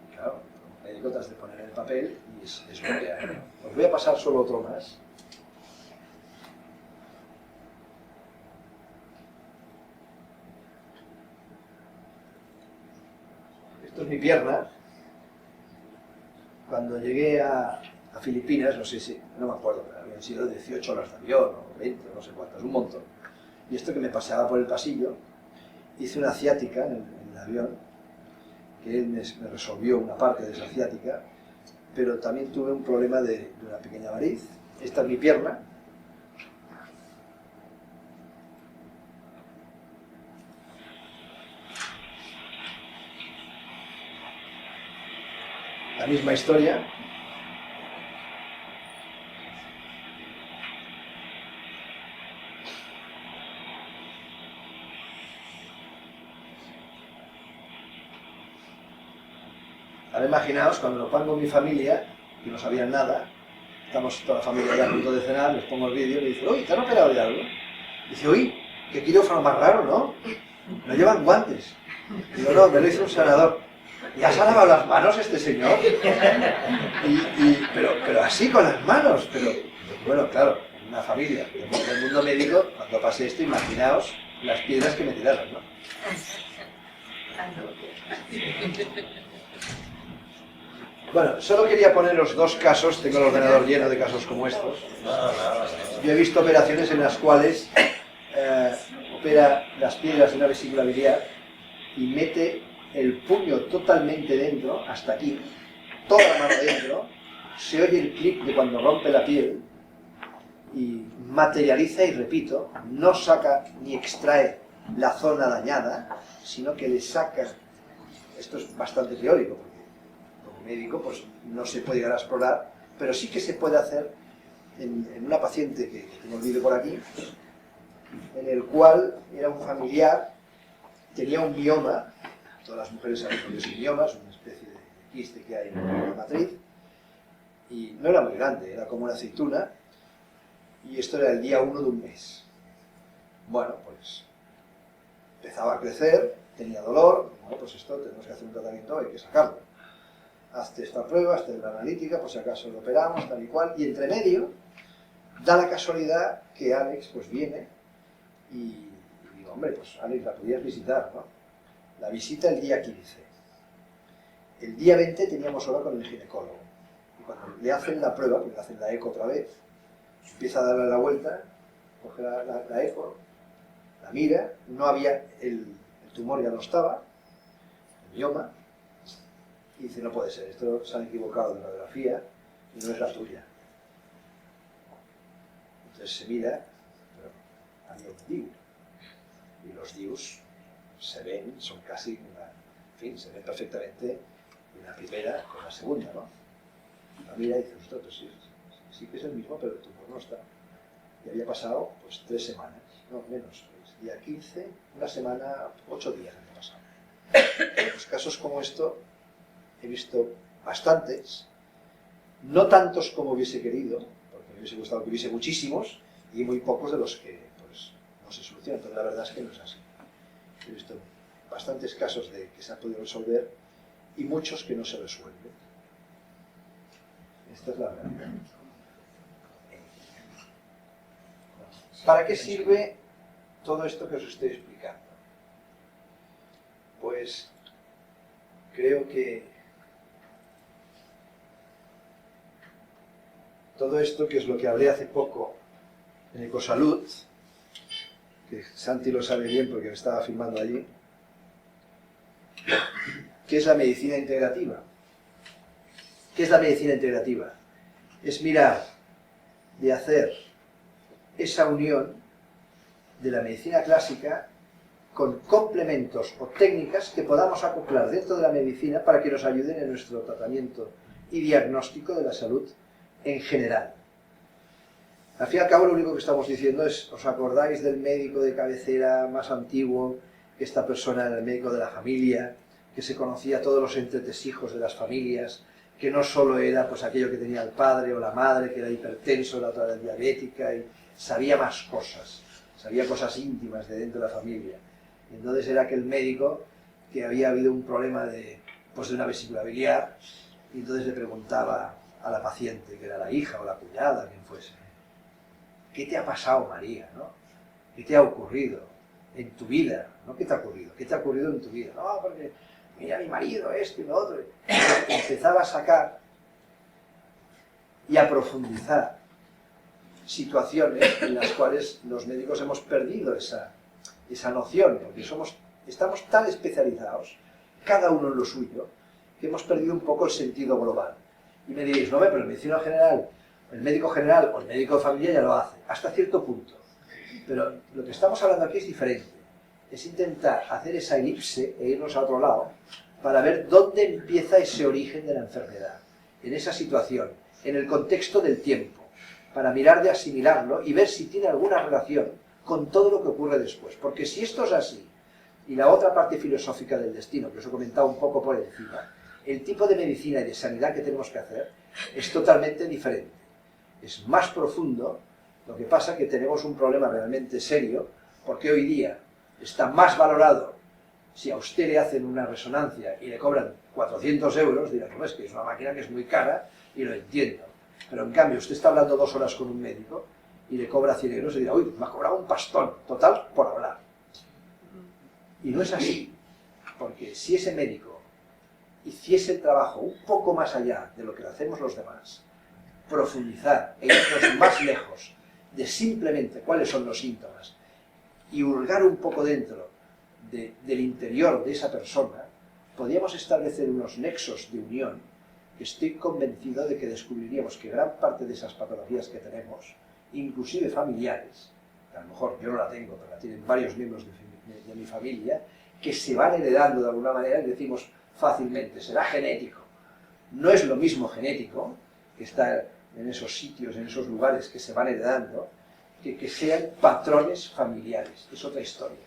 Y claro, como médico te has de poner en el papel y es lo que hay. Os voy a pasar solo otro más. Esto es mi pierna. Cuando llegué a Filipinas, no sé si, no me acuerdo, pero habían sido 18 horas de avión, o 20, no sé cuántas, un montón. Y esto que me paseaba por el pasillo, hice una ciática en el avión, que él me resolvió una parte de esa ciática, pero también tuve un problema de una pequeña variz. Esta es mi pierna. La misma historia. Ahora imaginaos cuando lo pongo en mi familia, que no sabían nada, estamos toda la familia ya a punto de cenar, les pongo el vídeo y le dicen, uy, ¿te han operado de algo? Dice, uy, qué quirófano más raro, ¿no? No llevan guantes. Digo, no, me lo hizo un sanador. ¿Ya se ha lavado las manos este señor? Pero así con las manos. Pero bueno, claro, en una familia del mundo médico, cuando pase esto, imaginaos las piedras que me tiraron, ¿no? Bueno, solo quería poneros dos casos, tengo el ordenador lleno de casos como estos. Yo he visto operaciones en las cuales opera las piedras de una vesícula biliar y mete el puño totalmente dentro, hasta aquí, toda la mano dentro, se oye el clic de cuando rompe la piel y materializa, y repito, no saca ni extrae la zona dañada, sino que le saca, esto es bastante teórico, porque como médico pues no se puede llegar a explorar, pero sí que se puede hacer en una paciente que tengo el vídeo por aquí, en el cual era un familiar, tenía un mioma, todas las mujeres saben lo que es un mioma, es una especie de quiste que hay en la matriz, y no era muy grande, era como una aceituna, y esto era el día 1 de un mes. Bueno, pues empezaba a crecer, tenía dolor, bueno, pues esto tenemos que hacer un tratamiento, hay que sacarlo. Hazte esta prueba, hazte la analítica, por si acaso lo operamos, tal y cual, y entre medio da la casualidad que Alex pues viene y digo, hombre, pues Alex, la podías visitar, ¿no? La visita el día 15. El día 20 teníamos hora con el ginecólogo. Y cuando le hacen la prueba, porque le hacen la eco otra vez, empieza a darle la vuelta, coge la eco, la mira, no había, el tumor ya no estaba, el mioma, y dice, no puede ser, esto se han equivocado de radiografía y no es la tuya. Entonces se mira, pero había un DIU, y los DIUs se ven, son casi, en fin, se ven perfectamente en la primera con la segunda, ¿no? La mira y dice, ostras, pues sí que es el mismo, pero el tumor no está. Y había pasado, pues, 3 semanas, no, menos, pues, día 15, una semana, 8 días había pasado. En los casos como esto, he visto bastantes, no tantos como hubiese querido, porque me hubiese gustado que hubiese muchísimos, y muy pocos de los que, pues, no se solucionan, pero la verdad es que no es así. He visto bastantes casos de que se han podido resolver y muchos que no se resuelven. Esta es la realidad. ¿Para qué sirve todo esto que os estoy explicando? Pues creo que todo esto, que es lo que hablé hace poco en Ecosalud, que Santi lo sabe bien porque me estaba filmando allí, ¿qué es la medicina integrativa? ¿Qué es la medicina integrativa? Es mirar de hacer esa unión de la medicina clásica con complementos o técnicas que podamos acoplar dentro de la medicina para que nos ayuden en nuestro tratamiento y diagnóstico de la salud en general. Al fin y al cabo, lo único que estamos diciendo es, ¿os acordáis del médico de cabecera más antiguo? Que esta persona era el médico de la familia, que se conocía todos los entretesijos de las familias, que no solo era pues aquello que tenía el padre o la madre, que era hipertenso, la otra era diabética, y sabía más cosas, sabía cosas íntimas de dentro de la familia. Y entonces era aquel médico que había habido un problema de una vesícula biliar, y entonces le preguntaba a la paciente, que era la hija o la cuñada, quien fuese, ¿qué te ha pasado, María? ¿No? ¿Qué te ha ocurrido en tu vida? ¿No? ¿Qué te ha ocurrido? ¿Qué te ha ocurrido en tu vida? No, porque mira mi marido, esto y lo otro. Empezaba a sacar y a profundizar situaciones en las cuales los médicos hemos perdido esa noción, porque estamos tan especializados, cada uno en lo suyo, que hemos perdido un poco el sentido global. Y me diréis, no, pero el medicina general, el médico general o el médico de familia ya lo hace, hasta cierto punto. Pero lo que estamos hablando aquí es diferente. Es intentar hacer esa elipse e irnos a otro lado para ver dónde empieza ese origen de la enfermedad, en esa situación, en el contexto del tiempo, para mirar de asimilarlo y ver si tiene alguna relación con todo lo que ocurre después. Porque si esto es así, y la otra parte filosófica del destino, que os he comentado un poco por encima, el tipo de medicina y de sanidad que tenemos que hacer es totalmente diferente. Es más profundo, lo que pasa que tenemos un problema realmente serio, porque hoy día está más valorado. Si a usted le hacen una resonancia y le cobran 400 euros, dirán, no, es que es una máquina que es muy cara, y lo entiendo. Pero en cambio, usted está hablando 2 horas con un médico y le cobra 100 euros y dirá, uy, me ha cobrado un pastón, total, por hablar. Y no es así, porque si ese médico hiciese el trabajo un poco más allá de lo que hacemos los demás, profundizar e irnos más lejos de simplemente cuáles son los síntomas y hurgar un poco dentro del interior de esa persona, podríamos establecer unos nexos de unión que estoy convencido de que descubriríamos que gran parte de esas patologías que tenemos, inclusive familiares, que a lo mejor yo no la tengo, pero la tienen varios miembros de mi familia, que se van heredando de alguna manera, y decimos fácilmente, será genético. No es lo mismo genético, que está en esos sitios, en esos lugares que se van heredando, que sean patrones familiares. Es otra historia.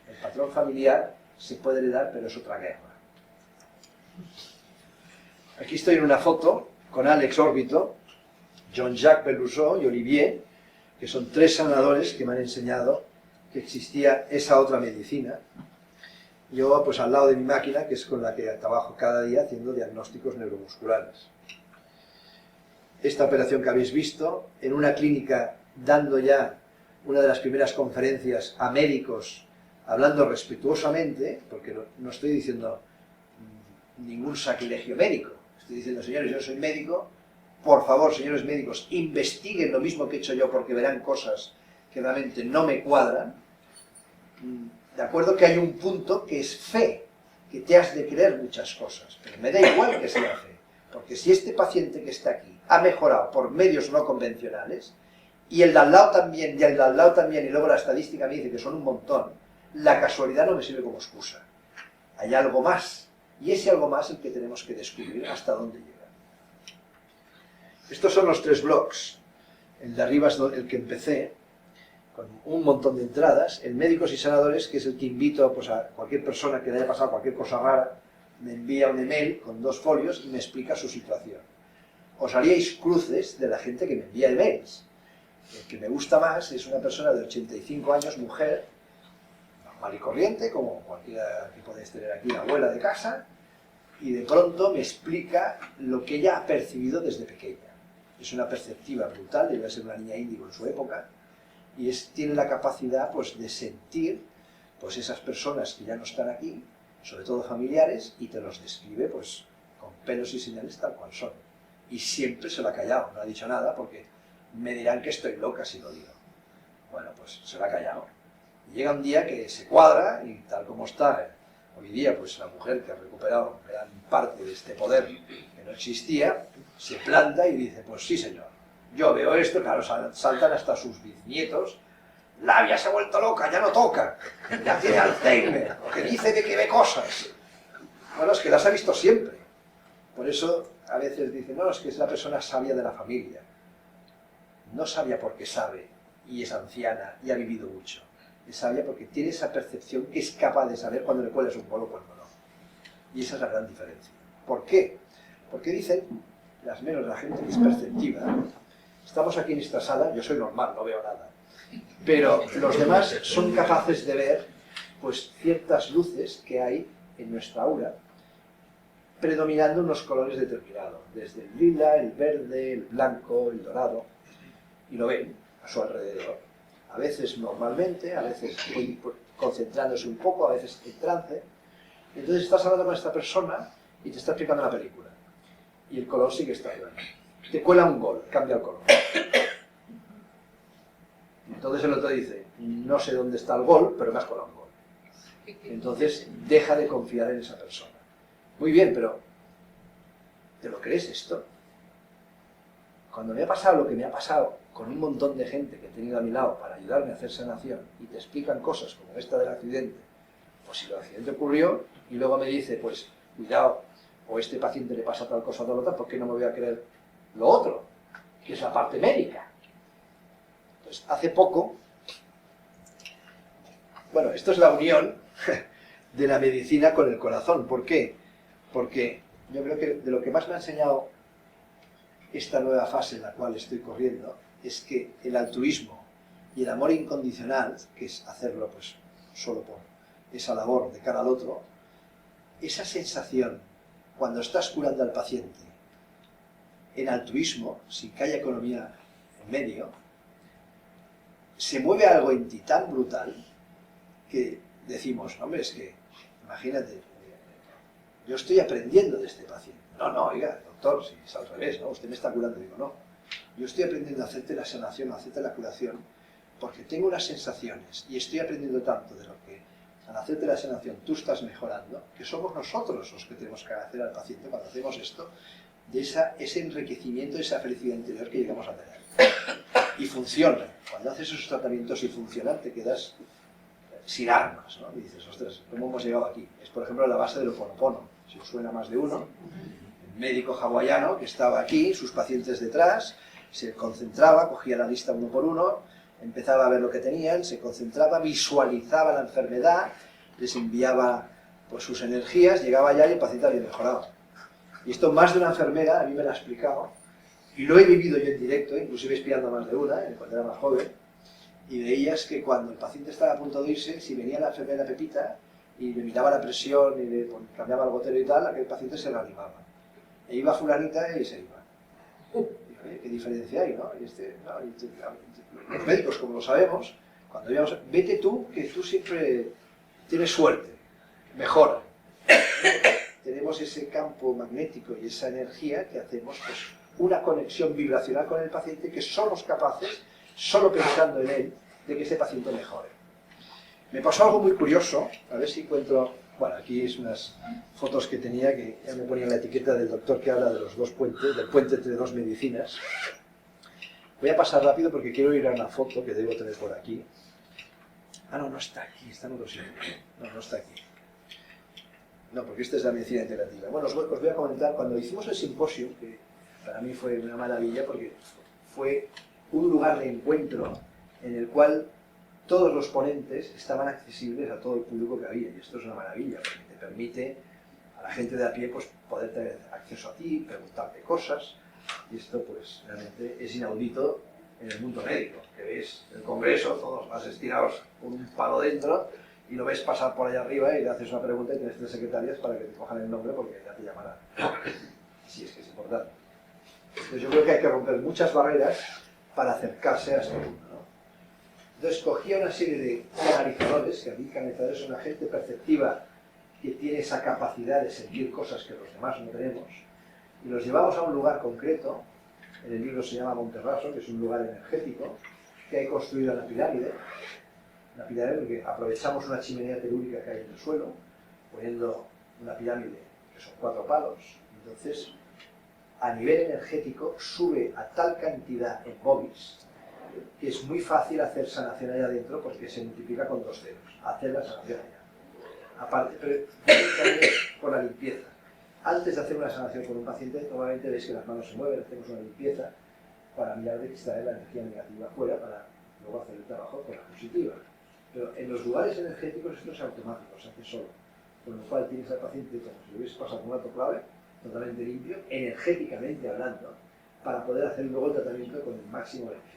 El patrón familiar se puede heredar, pero es otra guerra. Aquí estoy en una foto con Alex Orbito, Jean-Jacques Bellousseau y Olivier, que son 3 sanadores que me han enseñado que existía esa otra medicina. Yo, pues al lado de mi máquina, que es con la que trabajo cada día haciendo diagnósticos neuromusculares. Esta operación que habéis visto, en una clínica dando ya una de las primeras conferencias a médicos, hablando respetuosamente, porque no estoy diciendo ningún sacrilegio médico, estoy diciendo, señores, yo soy médico, por favor, señores médicos, investiguen lo mismo que he hecho yo, porque verán cosas que realmente no me cuadran. De acuerdo que hay un punto que es fe, que te has de creer muchas cosas, pero me da igual que sea fe, porque si este paciente que está aquí ha mejorado por medios no convencionales, y el de al lado también, y el de al lado también, y luego la estadística me dice que son un montón, la casualidad no me sirve como excusa. Hay algo más, y ese algo más es el que tenemos que descubrir hasta dónde llega. Estos son los 3 blogs. El de arriba es el que empecé, con un montón de entradas. El Médicos y Sanadores, que es el que invito pues, a cualquier persona que le haya pasado cualquier cosa rara, me envía un email con 2 folios y me explica su situación. Os haríais cruces de la gente que me envía emails. El que me gusta más es una persona de 85 años, mujer, normal y corriente, como cualquiera que podéis tener aquí, una abuela de casa, y de pronto me explica lo que ella ha percibido desde pequeña. Es una perceptiva brutal, debe ser una niña índigo en su época, y tiene la capacidad pues, de sentir pues, esas personas que ya no están aquí, sobre todo familiares, y te los describe pues, con pelos y señales tal cual son. Y siempre se lo ha callado, no ha dicho nada, porque me dirán que estoy loca si lo digo. Bueno, pues se lo ha callado. Y llega un día que se cuadra, y tal como está hoy día, pues la mujer que ha recuperado gran parte de este poder que no existía, se planta y dice, pues sí señor, yo veo esto, claro, saltan hasta sus bisnietos, Labia se ha vuelto loca, ya no toca, ya tiene Alzheimer, porque dice de que ve cosas. Bueno, es que las ha visto siempre. Por eso a veces dicen, no, es que es la persona sabia de la familia. No sabia porque sabe, y es anciana, y ha vivido mucho. Es sabia porque tiene esa percepción que es capaz de saber cuando le cuelas un polo o cuando no. Y esa es la gran diferencia. ¿Por qué? Porque dicen, las menos la gente que es perceptiva, estamos aquí en esta sala, yo soy normal, no veo nada, pero los demás son capaces de ver pues, ciertas luces que hay en nuestra aura, predominando unos colores determinados, desde el lila, el verde, el blanco, el dorado, y lo ven a su alrededor. A veces normalmente, a veces concentrándose un poco, a veces en trance. Entonces estás hablando con esta persona y te está explicando la película. Y el color sigue estando ahí. Te cuela un gol, cambia el color. Entonces el otro dice, no sé dónde está el gol, pero me has colado un gol. Entonces deja de confiar en esa persona. Muy bien, pero ¿te lo crees esto? Cuando me ha pasado lo que me ha pasado con un montón de gente que he tenido a mi lado para ayudarme a hacer sanación y te explican cosas como esta del accidente, pues si el accidente ocurrió y luego me dice, pues cuidado, o este paciente le pasa tal cosa o tal otra, ¿por qué no me voy a creer lo otro? Que es la parte médica. Pues hace poco, bueno, esto es la unión de la medicina con el corazón. ¿Por qué? Porque yo creo que de lo que más me ha enseñado esta nueva fase en la cual estoy corriendo es que el altruismo y el amor incondicional, que es hacerlo pues solo por esa labor de cara al otro, esa sensación cuando estás curando al paciente en altruismo, sin que haya economía en medio, se mueve algo en ti tan brutal que decimos, hombre, es que imagínate, yo estoy aprendiendo de este paciente. No, no, oiga, doctor, si es al revés, ¿no? Usted me está curando. Digo, no, yo estoy aprendiendo a hacerte la sanación, a hacerte la curación, porque tengo unas sensaciones y estoy aprendiendo tanto de lo que al hacerte la sanación tú estás mejorando, que somos nosotros los que tenemos que hacer al paciente cuando hacemos esto, de ese enriquecimiento, esa felicidad interior que llegamos a tener. Y funciona. Cuando haces esos tratamientos y funcionan, te quedas sin armas, ¿no? Y dices, ostras, ¿cómo hemos llegado aquí? Es, por ejemplo, la base del Ho'oponopono. Si os suena más de uno, el médico hawaiano que estaba aquí, sus pacientes detrás, se concentraba, cogía la lista uno por uno, empezaba a ver lo que tenían, se concentraba, visualizaba la enfermedad, les enviaba pues, sus energías, llegaba allá y el paciente había mejorado. Y esto más de una enfermera, a mí me lo ha explicado, y lo he vivido yo en directo, inclusive espiando a más de una, cuando era más joven, y veías que cuando el paciente estaba a punto de irse, si venía la enfermera Pepita y le miraba la presión y le cambiaba el gotero y tal, aquel paciente se reanimaba. E iba fulanita y se iba. Y, oye, ¿qué diferencia hay, no? Los médicos, como lo sabemos, cuando íbamos, vete tú, que tú siempre tienes suerte, mejora. Tenemos ese campo magnético y esa energía que hacemos pues, una conexión vibracional con el paciente que somos capaces, solo pensando en él, de que ese paciente mejore. Me pasó algo muy curioso, a ver si encuentro... Bueno, aquí es unas fotos que tenía, que ya me ponía la etiqueta del doctor que habla de los dos puentes, del puente entre dos medicinas. Voy a pasar rápido porque quiero ir a una foto que debo tener por aquí. Ah, no, no está aquí, está en otro sitio. No, no está aquí. No, porque esta es la medicina integrativa. Bueno, os voy a comentar, cuando hicimos el simposio, que para mí fue una maravilla porque fue un lugar de encuentro en el cual todos los ponentes estaban accesibles a todo el público que había, y esto es una maravilla, porque te permite a la gente de a pie pues, poder tener acceso a ti, preguntarte cosas, y esto pues realmente es inaudito en el mundo médico, que ves el congreso, todos más estirados con un palo dentro, y lo ves pasar por allá arriba y le haces una pregunta y tienes 3 secretarias para que te cojan el nombre porque ya te llamarán. Así es que es importante. Entonces yo creo que hay que romper muchas barreras para acercarse a este mundo, ¿no? Entonces cogía una serie de canalizadores, que aquí canalizadores son una gente perceptiva que tiene esa capacidad de sentir cosas que los demás no tenemos, y los llevamos a un lugar concreto. En el libro se llama Monterraso, que es un lugar energético, que hay construido en la pirámide, porque aprovechamos una chimenea telúrica que hay en el suelo, poniendo una pirámide que son 4 palos, entonces a nivel energético sube a tal cantidad en bobis que es muy fácil hacer sanación allá adentro porque se multiplica con 2 ceros, hacer la sanación allá. Aparte, pero también por la limpieza. Antes de hacer una sanación con un paciente, normalmente veis que las manos se mueven, hacemos una limpieza para mirar de extraer la energía negativa fuera para luego hacer el trabajo con la positiva. Pero en los lugares energéticos esto es automático, se hace solo. Con lo cual tienes al paciente como si lo hubiese pasado con un autoclave, totalmente limpio, energéticamente hablando, para poder hacer luego el tratamiento con el máximo beneficio.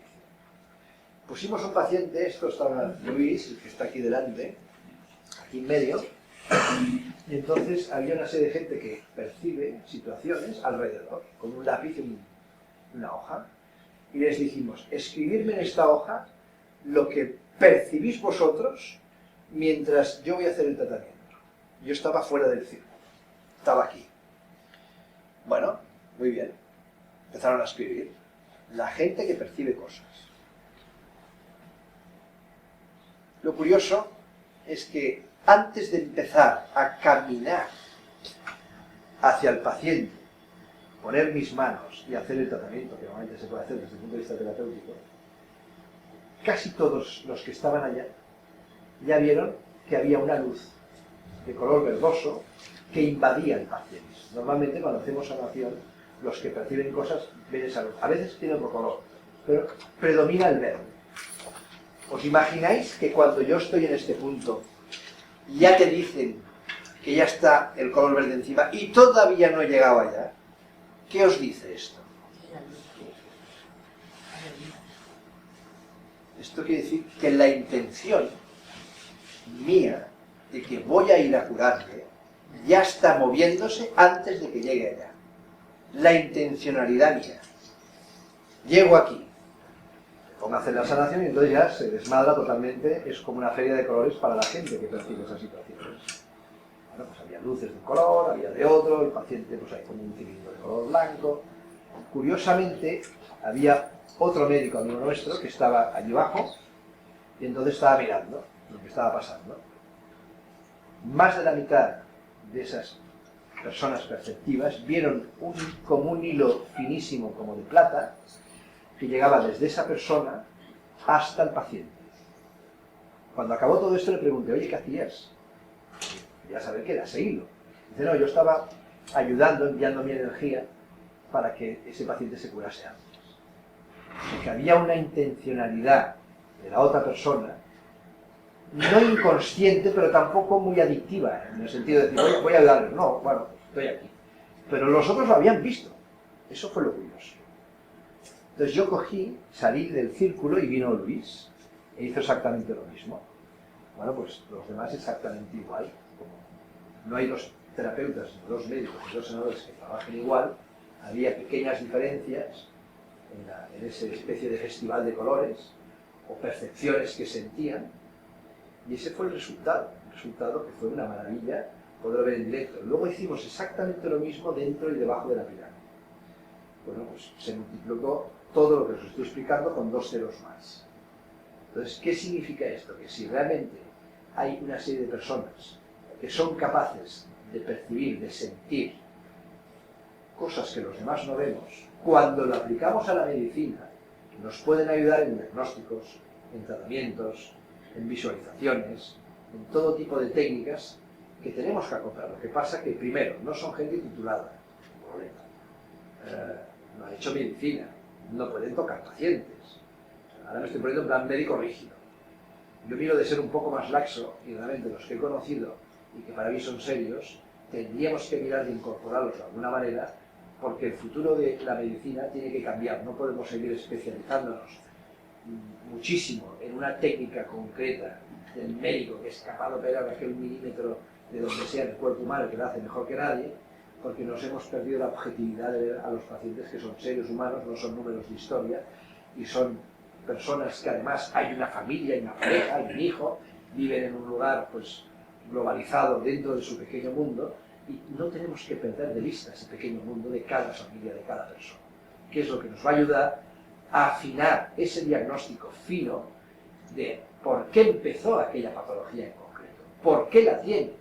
Pusimos un paciente, esto estaba Luis, el que está aquí delante, aquí en medio, y entonces había una serie de gente que percibe situaciones alrededor, con un lápiz y una hoja, y les dijimos, escribidme en esta hoja lo que percibís vosotros mientras yo voy a hacer el tratamiento. Yo estaba fuera del círculo, estaba aquí. Bueno, muy bien. Empezaron a escribir. La gente que percibe cosas. Lo curioso es que antes de empezar a caminar hacia el paciente, poner mis manos y hacer el tratamiento, que normalmente se puede hacer desde el punto de vista terapéutico, casi todos los que estaban allá ya vieron que había una luz de color verdoso que invadía el paciente. Normalmente cuando hacemos sanación, los que perciben cosas ven esa luz. A veces tiene otro color, pero predomina el verde. ¿Os imagináis que cuando yo estoy en este punto, ya te dicen que ya está el color verde encima y todavía no he llegado allá? ¿Qué os dice esto? Esto quiere decir que la intención mía de que voy a ir a curarle ya está moviéndose antes de que llegue allá. La intencionalidad mía. Llego aquí, me pongo a hacer la sanación y entonces ya se desmadra totalmente, es como una feria de colores para la gente que percibe esas situaciones. Bueno, pues había luces de un color, había de otro, el paciente pues hay como un cilindro de color blanco. Curiosamente, había otro médico amigo nuestro que estaba allí abajo y entonces estaba mirando lo que estaba pasando. Más de la mitad de esas personas perceptivas vieron como un hilo finísimo como de plata que llegaba desde esa persona hasta el paciente. Cuando acabó todo esto le pregunté, oye, ¿qué hacías? Quería saber qué era ese hilo. Dice, no, yo estaba ayudando, enviando mi energía para que ese paciente se curase antes. Porque había una intencionalidad de la otra persona, no inconsciente, pero tampoco muy adictiva, en el sentido de decir, voy a ayudarle. No, bueno, estoy aquí. Pero los otros lo habían visto. Eso fue lo curioso. Entonces yo cogí, salí del círculo y vino Luis, e hizo exactamente lo mismo. Bueno, pues los demás exactamente igual. No hay dos terapeutas, dos médicos y dos sanadores que trabajen igual. Había pequeñas diferencias en esa especie de festival de colores o percepciones que sentían. Y ese fue el resultado que fue una maravilla poderlo ver en directo. Luego hicimos exactamente lo mismo dentro y debajo de la pirámide. Bueno, pues se multiplicó todo lo que os estoy explicando con 2 ceros más. Entonces, ¿qué significa esto? Que si realmente hay una serie de personas que son capaces de percibir, de sentir cosas que los demás no vemos, cuando lo aplicamos a la medicina, nos pueden ayudar en diagnósticos, en tratamientos, en visualizaciones, en todo tipo de técnicas que tenemos que acoplar. Lo que pasa que, primero, no son gente titulada, no han hecho medicina, no pueden tocar pacientes. Ahora me estoy poniendo en plan médico rígido. Yo miro de ser un poco más laxo y realmente los que he conocido y que para mí son serios, tendríamos que mirar de incorporarlos de alguna manera, porque el futuro de la medicina tiene que cambiar. No podemos seguir especializándonos muchísimo en una técnica concreta del médico que es capaz de operar aquel milímetro de donde sea el cuerpo humano, que lo hace mejor que nadie, porque nos hemos perdido la objetividad de ver a los pacientes que son seres humanos, no son números de historia, y son personas que además hay una familia, hay una pareja, hay un hijo, viven en un lugar pues globalizado dentro de su pequeño mundo, y no tenemos que perder de vista ese pequeño mundo de cada familia, de cada persona, que es lo que nos va a ayudar a afinar ese diagnóstico fino de por qué empezó aquella patología en concreto, por qué la tiene,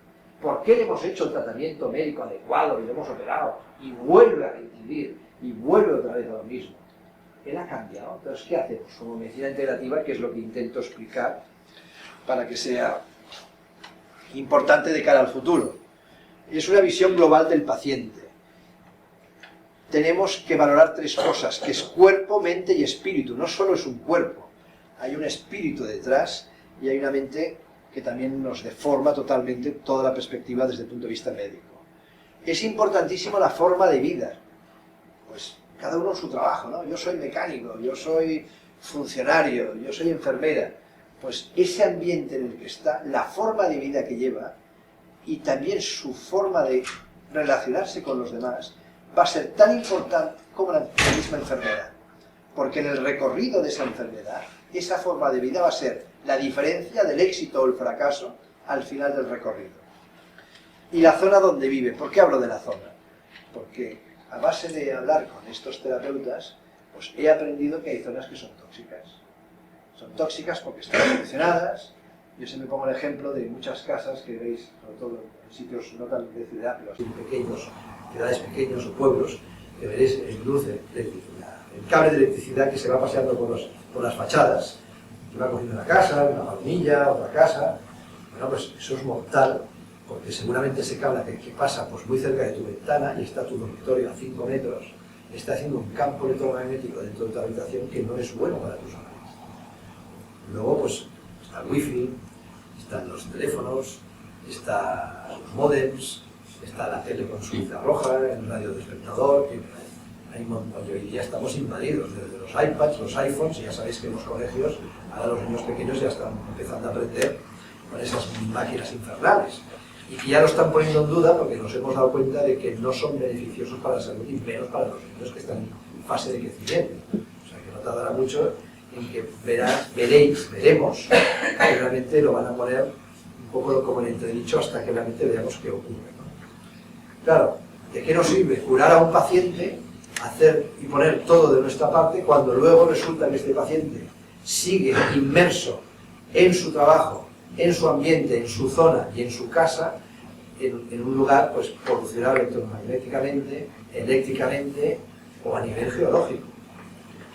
por qué le hemos hecho el tratamiento médico adecuado y lo hemos operado, y vuelve a reincidir, y vuelve otra vez a lo mismo. Él ha cambiado. Entonces, ¿qué hacemos como medicina integrativa? Que es lo que intento explicar para que sea importante de cara al futuro. Es una visión global del paciente. Tenemos que valorar 3 cosas, que es cuerpo, mente y espíritu. No solo es un cuerpo, hay un espíritu detrás y hay una mente que también nos deforma totalmente toda la perspectiva desde el punto de vista médico. Es importantísimo la forma de vida. Pues cada uno en su trabajo, ¿no? Yo soy mecánico, yo soy funcionario, yo soy enfermera. Pues ese ambiente en el que está, la forma de vida que lleva y también su forma de relacionarse con los demás va a ser tan importante como la misma enfermedad. Porque en el recorrido de esa enfermedad, esa forma de vida va a ser la diferencia del éxito o el fracaso al final del recorrido. Y la zona donde vive. ¿Por qué hablo de la zona? Porque a base de hablar con estos terapeutas, pues he aprendido que hay zonas que son tóxicas. Son tóxicas porque están seleccionadas. Yo siempre pongo el ejemplo de muchas casas que veis, sobre todo en sitios no tan de ciudad, pero así pequeños, ciudades pequeños o pueblos, que veréis el luz de electricidad, el cable de electricidad que se va paseando por las fachadas, que va cogiendo una casa, una palomilla, otra casa. Bueno, pues eso es mortal, porque seguramente ese cable que pasa pues muy cerca de tu ventana y está tu dormitorio a 5 metros, está haciendo un campo electromagnético dentro de tu habitación que no es bueno para tus hogares. Luego pues está el wifi, están los teléfonos, están los módems, está la tele con su infrarroja, el radiodespertador, que hay un montón. Hoy día estamos invadidos desde los iPads, los iPhones, y ya sabéis que en los colegios ahora los niños pequeños ya están empezando a aprender con esas máquinas infernales. Y que ya lo están poniendo en duda porque nos hemos dado cuenta de que no son beneficiosos para la salud y menos para los niños que están en fase de crecimiento. O sea que no tardará mucho en que veremos que realmente lo van a poner un poco como en entredicho hasta que realmente veamos qué ocurre, ¿no? Claro, ¿de qué nos sirve curar a un paciente, hacer y poner todo de nuestra parte, cuando luego resulta que este paciente sigue inmerso en su trabajo, en su ambiente, en su zona y en su casa, en un lugar pues polucionado electromagnéticamente, eléctricamente o a nivel geológico?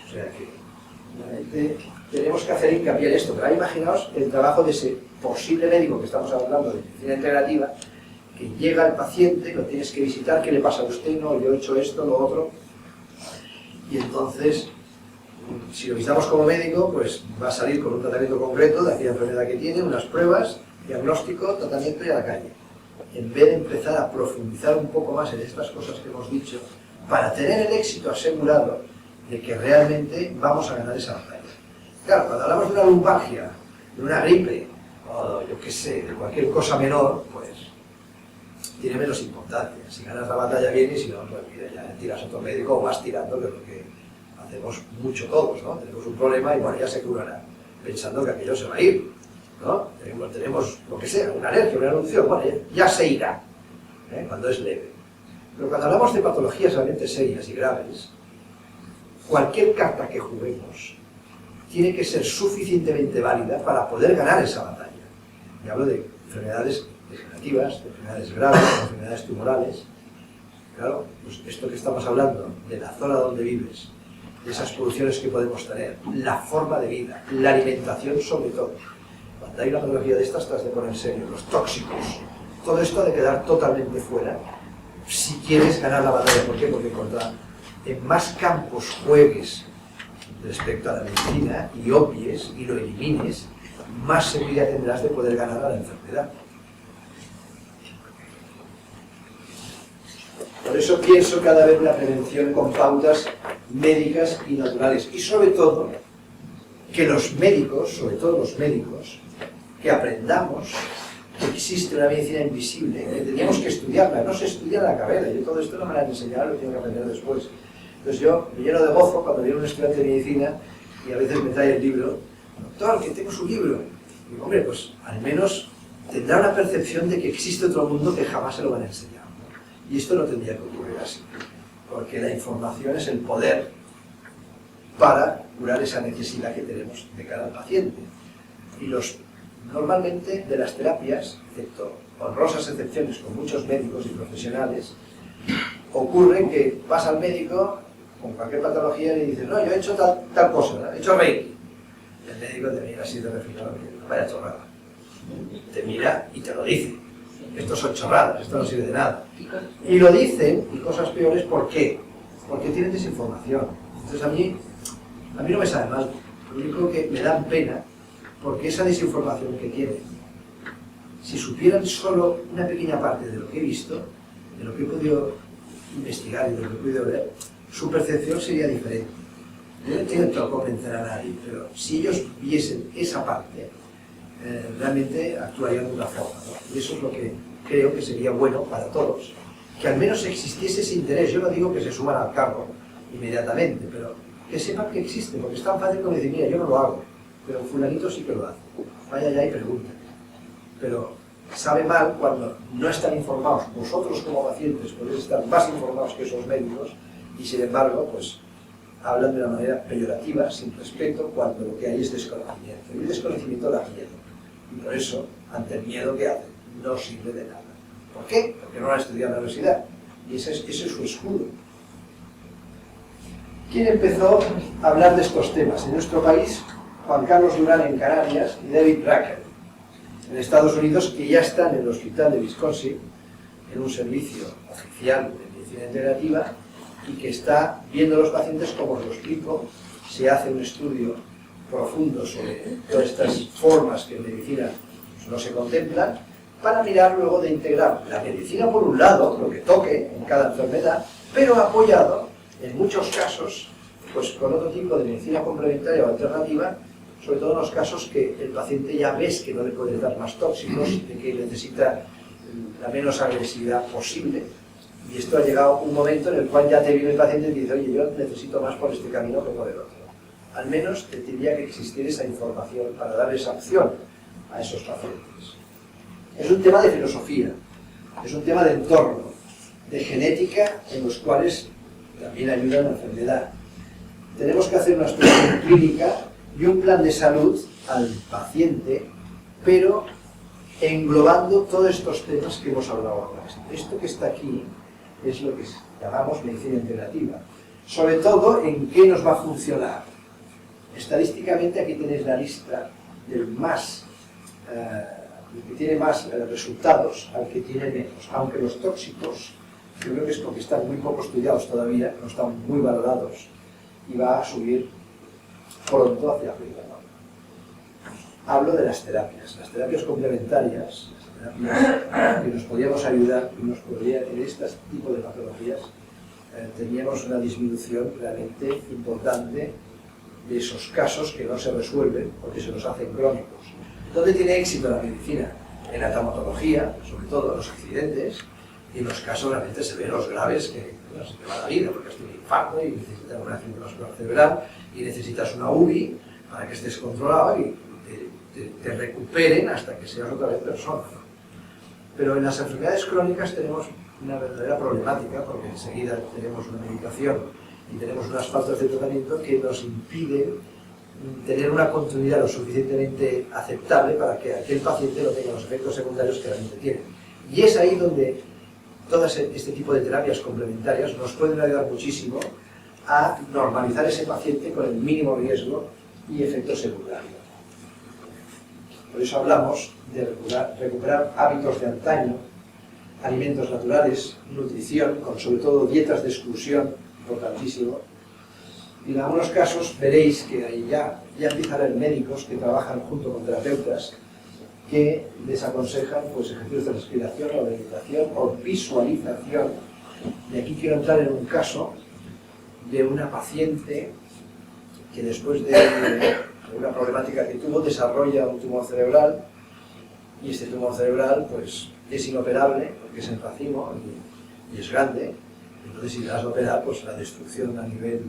O sea que realmente tenemos que hacer hincapié en esto. Pero ahí imaginaos el trabajo de ese posible médico que estamos hablando de medicina integrativa, que llega al paciente, lo tienes que visitar, ¿qué le pasa a usted? No, yo he hecho esto, lo otro. Y entonces, si lo visitamos como médico, pues va a salir con un tratamiento concreto de aquella enfermedad que tiene, unas pruebas, diagnóstico, tratamiento y a la calle. En vez de empezar a profundizar un poco más en estas cosas que hemos dicho, para tener el éxito asegurado de que realmente vamos a ganar esa batalla. Claro, cuando hablamos de una lumbalgia, de una gripe, o yo qué sé, de cualquier cosa menor, pues tiene menos importancia. Si ganas la batalla bien y si no, pues mira, ya tiras a otro médico o vas tirando, que es lo que hacemos mucho todos, ¿no? Tenemos un problema y bueno, ya se curará, pensando que aquello se va a ir, ¿no? Tenemos lo que sea, una alergia, una erupción, bueno, ya se irá, cuando es leve. Pero cuando hablamos de patologías realmente serias y graves, cualquier carta que juguemos tiene que ser suficientemente válida para poder ganar esa batalla. Y hablo de enfermedades degenerativas, de enfermedades graves, de enfermedades tumorales. Claro, pues esto que estamos hablando, de la zona donde vives, de esas poluciones que podemos tener, la forma de vida, la alimentación sobre todo. Cuando hay una patología de estas, te has de poner en serio, los tóxicos, todo esto ha de quedar totalmente fuera si quieres ganar la batalla. ¿Por qué? Porque en más campos juegues respecto a la medicina y obvies y lo elimines, más seguridad tendrás de poder ganar a la enfermedad. Por eso pienso cada vez en la prevención con pautas médicas y naturales. Y sobre todo, que los médicos, sobre todo los médicos, que aprendamos que existe una medicina invisible, que teníamos que estudiarla, no se estudia en la carrera, yo todo esto no me lo han enseñado, lo tengo que aprender después. Entonces yo me lleno de gozo cuando viene un estudiante de medicina y a veces me trae el libro, doctor, que tengo su libro. Y digo, hombre, pues al menos tendrá una percepción de que existe otro mundo que jamás se lo van a enseñar. Y esto no tendría que ocurrir así, porque la información es el poder para curar esa necesidad que tenemos de cara al paciente. Y normalmente de las terapias, excepto honrosas excepciones con muchos médicos y profesionales, ocurre que vas al médico con cualquier patología y le dices, no, yo he hecho tal cosa, ¿no? He hecho Reiki. El médico te mira así de refinado, que vaya chorrada. Te mira y te lo dice. Esto son chorradas, esto no sirve de nada. Y lo dicen, y cosas peores, ¿por qué? Porque tienen desinformación. Entonces a mí no me sabe mal. Lo único que me da pena, porque esa desinformación que tienen, si supieran solo una pequeña parte de lo que he visto, de lo que he podido investigar y de lo que he podido ver, su percepción sería diferente. Yo no intento convencer a nadie, pero si ellos viesen esa parte, realmente actuarían de una forma, ¿no? Y eso es lo que creo que sería bueno para todos. Que al menos existiese ese interés. Yo no digo que se suban al carro inmediatamente, pero que sepan que existe, porque es tan fácil como decir, mira, yo no lo hago, pero fulanito sí que lo hace. Vaya allá y pregunte. Pero sabe mal cuando no están informados. Vosotros como pacientes podéis estar más informados que esos médicos y sin embargo, pues hablan de una manera peyorativa, sin respeto, cuando lo que hay es desconocimiento. Y el desconocimiento da miedo. Y por eso, ante el miedo que hacen, no sirve de nada. ¿Por qué? Porque no lo han estudiado en la universidad. Y ese es su escudo. ¿Quién empezó a hablar de estos temas? En nuestro país, Juan Carlos Durán en Canarias y David Drucker en Estados Unidos, que ya están en el hospital de Wisconsin, en un servicio oficial de medicina integrativa, y que está viendo a los pacientes, como os lo explico, se hace un estudio profundo sobre todas estas formas que en medicina no se contemplan, para mirar luego de integrar la medicina por un lado, lo que toque en cada enfermedad, pero apoyado en muchos casos pues con otro tipo de medicina complementaria o alternativa, sobre todo en los casos que el paciente ya ves que no le puedes dar más tóxicos, de que necesita la menos agresividad posible. Y esto ha llegado un momento en el cual ya te viene el paciente y dice, oye, yo necesito más por este camino que por el otro. Al menos tendría que existir esa información para dar esa opción a esos pacientes. Es un tema de filosofía, es un tema de entorno, de genética, en los cuales también ayuda la enfermedad. Tenemos que hacer una exploración clínica y un plan de salud al paciente, pero englobando todos estos temas que hemos hablado ahora. Esto que está aquí es lo que llamamos medicina integrativa. Sobre todo, ¿en qué nos va a funcionar? Estadísticamente aquí tenéis la lista del que tiene más resultados al que tiene menos. Aunque los tóxicos, yo creo que es porque están muy poco estudiados todavía, no están muy valorados, y va a subir pronto hacia arriba, ¿no? Hablo de las terapias complementarias, las terapias que nos podíamos ayudar, y nos podría, en este tipo de patologías, teníamos una disminución realmente importante de esos casos que no se resuelven porque se nos hacen crónicos. ¿Dónde tiene éxito la medicina? En la traumatología, sobre todo en los accidentes, y en los casos realmente severos, graves, que se te va la vida porque has tenido un infarto y necesitas una accidente vascular cerebral y necesitas una UBI para que estés controlado y te recuperen hasta que seas otra vez persona, ¿no? Pero en las enfermedades crónicas tenemos una verdadera problemática porque enseguida tenemos una medicación y tenemos unas faltas de tratamiento que nos impiden tener una continuidad lo suficientemente aceptable para que aquel paciente no tenga los efectos secundarios que realmente tiene. Y es ahí donde todo este tipo de terapias complementarias nos pueden ayudar muchísimo a normalizar ese paciente con el mínimo riesgo y efectos secundarios. Por eso hablamos de recuperar hábitos de antaño, alimentos naturales, nutrición, con sobre todo dietas de exclusión, importantísimo. Y en algunos casos veréis que ahí ya empiezan a haber médicos que trabajan junto con terapeutas que les aconsejan pues, ejercicios de respiración o meditación o visualización. Y aquí quiero entrar en un caso de una paciente que después de una problemática que tuvo desarrolla un tumor cerebral y este tumor cerebral pues, es inoperable porque es en racimo y es grande. Entonces si le das a operar, pues la destrucción a nivel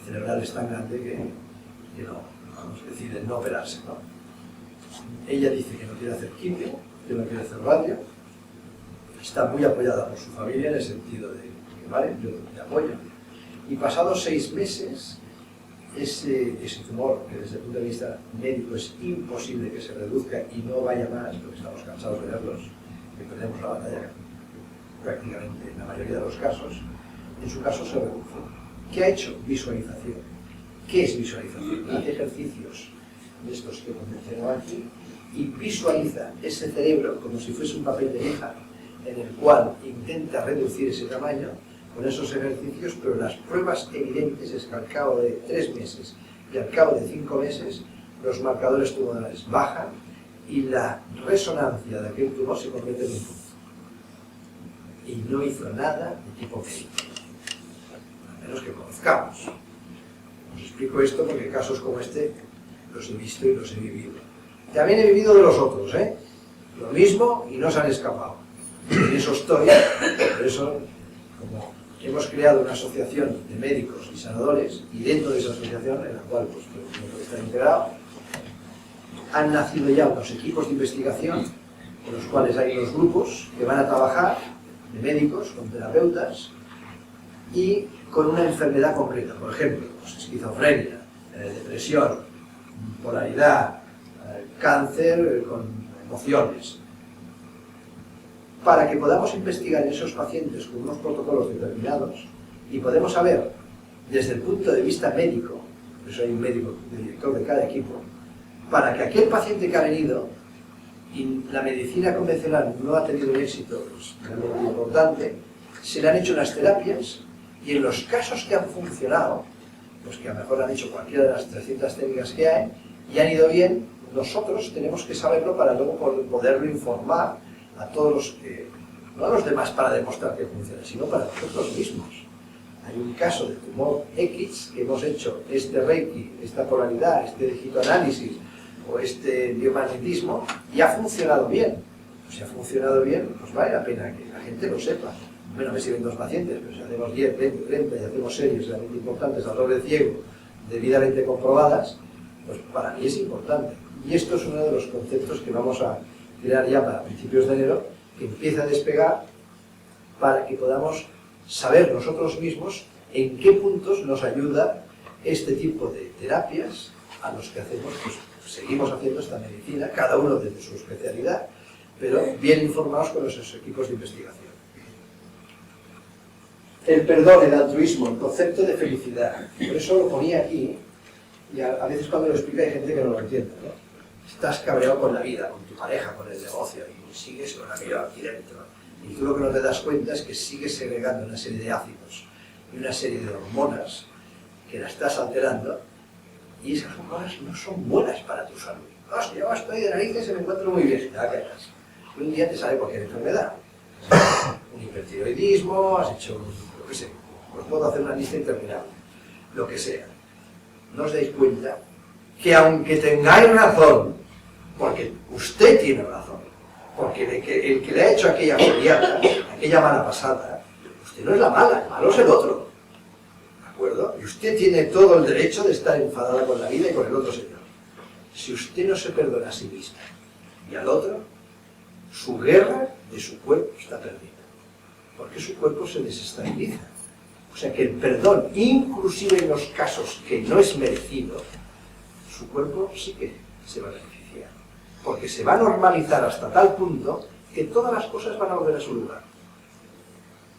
cerebral es tan grande que no, vamos, deciden no operarse, ¿no? Ella dice que no quiere hacer quimio, que no quiere hacer radio, está muy apoyada por su familia en el sentido de que vale, yo te apoyo. Y pasados 6 meses, ese tumor, que desde el punto de vista médico es imposible que se reduzca y no vaya más, porque estamos cansados de verlos, que perdemos la batalla prácticamente en la mayoría de los casos, en su caso se redujo. ¿Qué ha hecho? Visualización. ¿Qué es visualización? Hace ejercicios de estos que hemos mencionado aquí y visualiza ese cerebro como si fuese un papel de lija en el cual intenta reducir ese tamaño con esos ejercicios, pero las pruebas evidentes es que al cabo de 3 meses y al cabo de 5 meses los marcadores tumorales bajan y la resonancia de aquel tumor se convierte en un punto. Y no hizo nada de tipo médico, a menos que conozcamos. Os explico esto porque casos como este los he visto y los he vivido. También he vivido de los otros, lo mismo y no se han escapado. En eso estoy, por eso, como hemos creado una asociación de médicos y sanadores, y dentro de esa asociación, en la cual pues, tengo que estar integrado, han nacido ya unos equipos de investigación, en los cuales hay unos grupos que van a trabajar de médicos, con terapeutas, y con una enfermedad concreta, por ejemplo, pues, esquizofrenia, depresión, polaridad, cáncer con emociones, para que podamos investigar en esos pacientes con unos protocolos determinados y podemos saber, desde el punto de vista médico, por eso hay un médico director de cada equipo, para que aquel paciente que ha venido y la medicina convencional no ha tenido un éxito pues, realmente importante, se le han hecho unas terapias y en los casos que han funcionado, pues que a lo mejor han hecho cualquiera de las 300 técnicas que hay y han ido bien, nosotros tenemos que saberlo para luego poderlo informar a todos los que, no a los demás para demostrar que funciona, sino para nosotros mismos. Hay un caso de tumor X que hemos hecho este Reiki, esta polaridad, este digitoanálisis o este biomagnetismo y ha funcionado bien. Pues si ha funcionado bien, pues vale la pena que la gente lo sepa. Bueno, me sirven 2 pacientes, pero si hacemos 10, 20, 30 y hacemos series realmente importantes a doble ciego, debidamente comprobadas, pues para mí es importante. Y esto es uno de los conceptos que vamos a tirar ya para principios de enero, que empiece a despegar para que podamos saber nosotros mismos en qué puntos nos ayuda este tipo de terapias a los que hacemos, pues seguimos haciendo esta medicina, cada uno desde su especialidad, pero bien informados con nuestros equipos de investigación. El perdón, el altruismo, el concepto de felicidad. Por eso lo ponía aquí, y a veces cuando lo explica hay gente que no lo entiende, ¿no? Estás cabreado con la vida, con tu pareja, con el negocio, y sigues con aquello aquí dentro. Y tú lo que no te das cuenta es que sigues segregando una serie de ácidos y una serie de hormonas que la estás alterando, y esas hormonas no son buenas para tu salud. Hostia, yo estoy de narices y me encuentro muy bien, ya que hagas. Y un día te sale cualquier enfermedad. Un hipertiroidismo, has hecho lo que sea. Os puedo hacer una lista interminable. Lo que sea. No os dais cuenta que aunque tengáis razón, porque usted tiene razón, porque el que le ha hecho aquella foliata, aquella mala pasada, usted no es la mala, el malo es el otro. ¿De acuerdo? Y usted tiene todo el derecho de estar enfadada con la vida y con el otro señor. Si usted no se perdona a sí mismo y al otro, su guerra de su cuerpo está perdida. Porque su cuerpo se desestabiliza. O sea que el perdón, inclusive en los casos que no es merecido, su cuerpo sí que se va a beneficiar. Porque se va a normalizar hasta tal punto que todas las cosas van a volver a su lugar.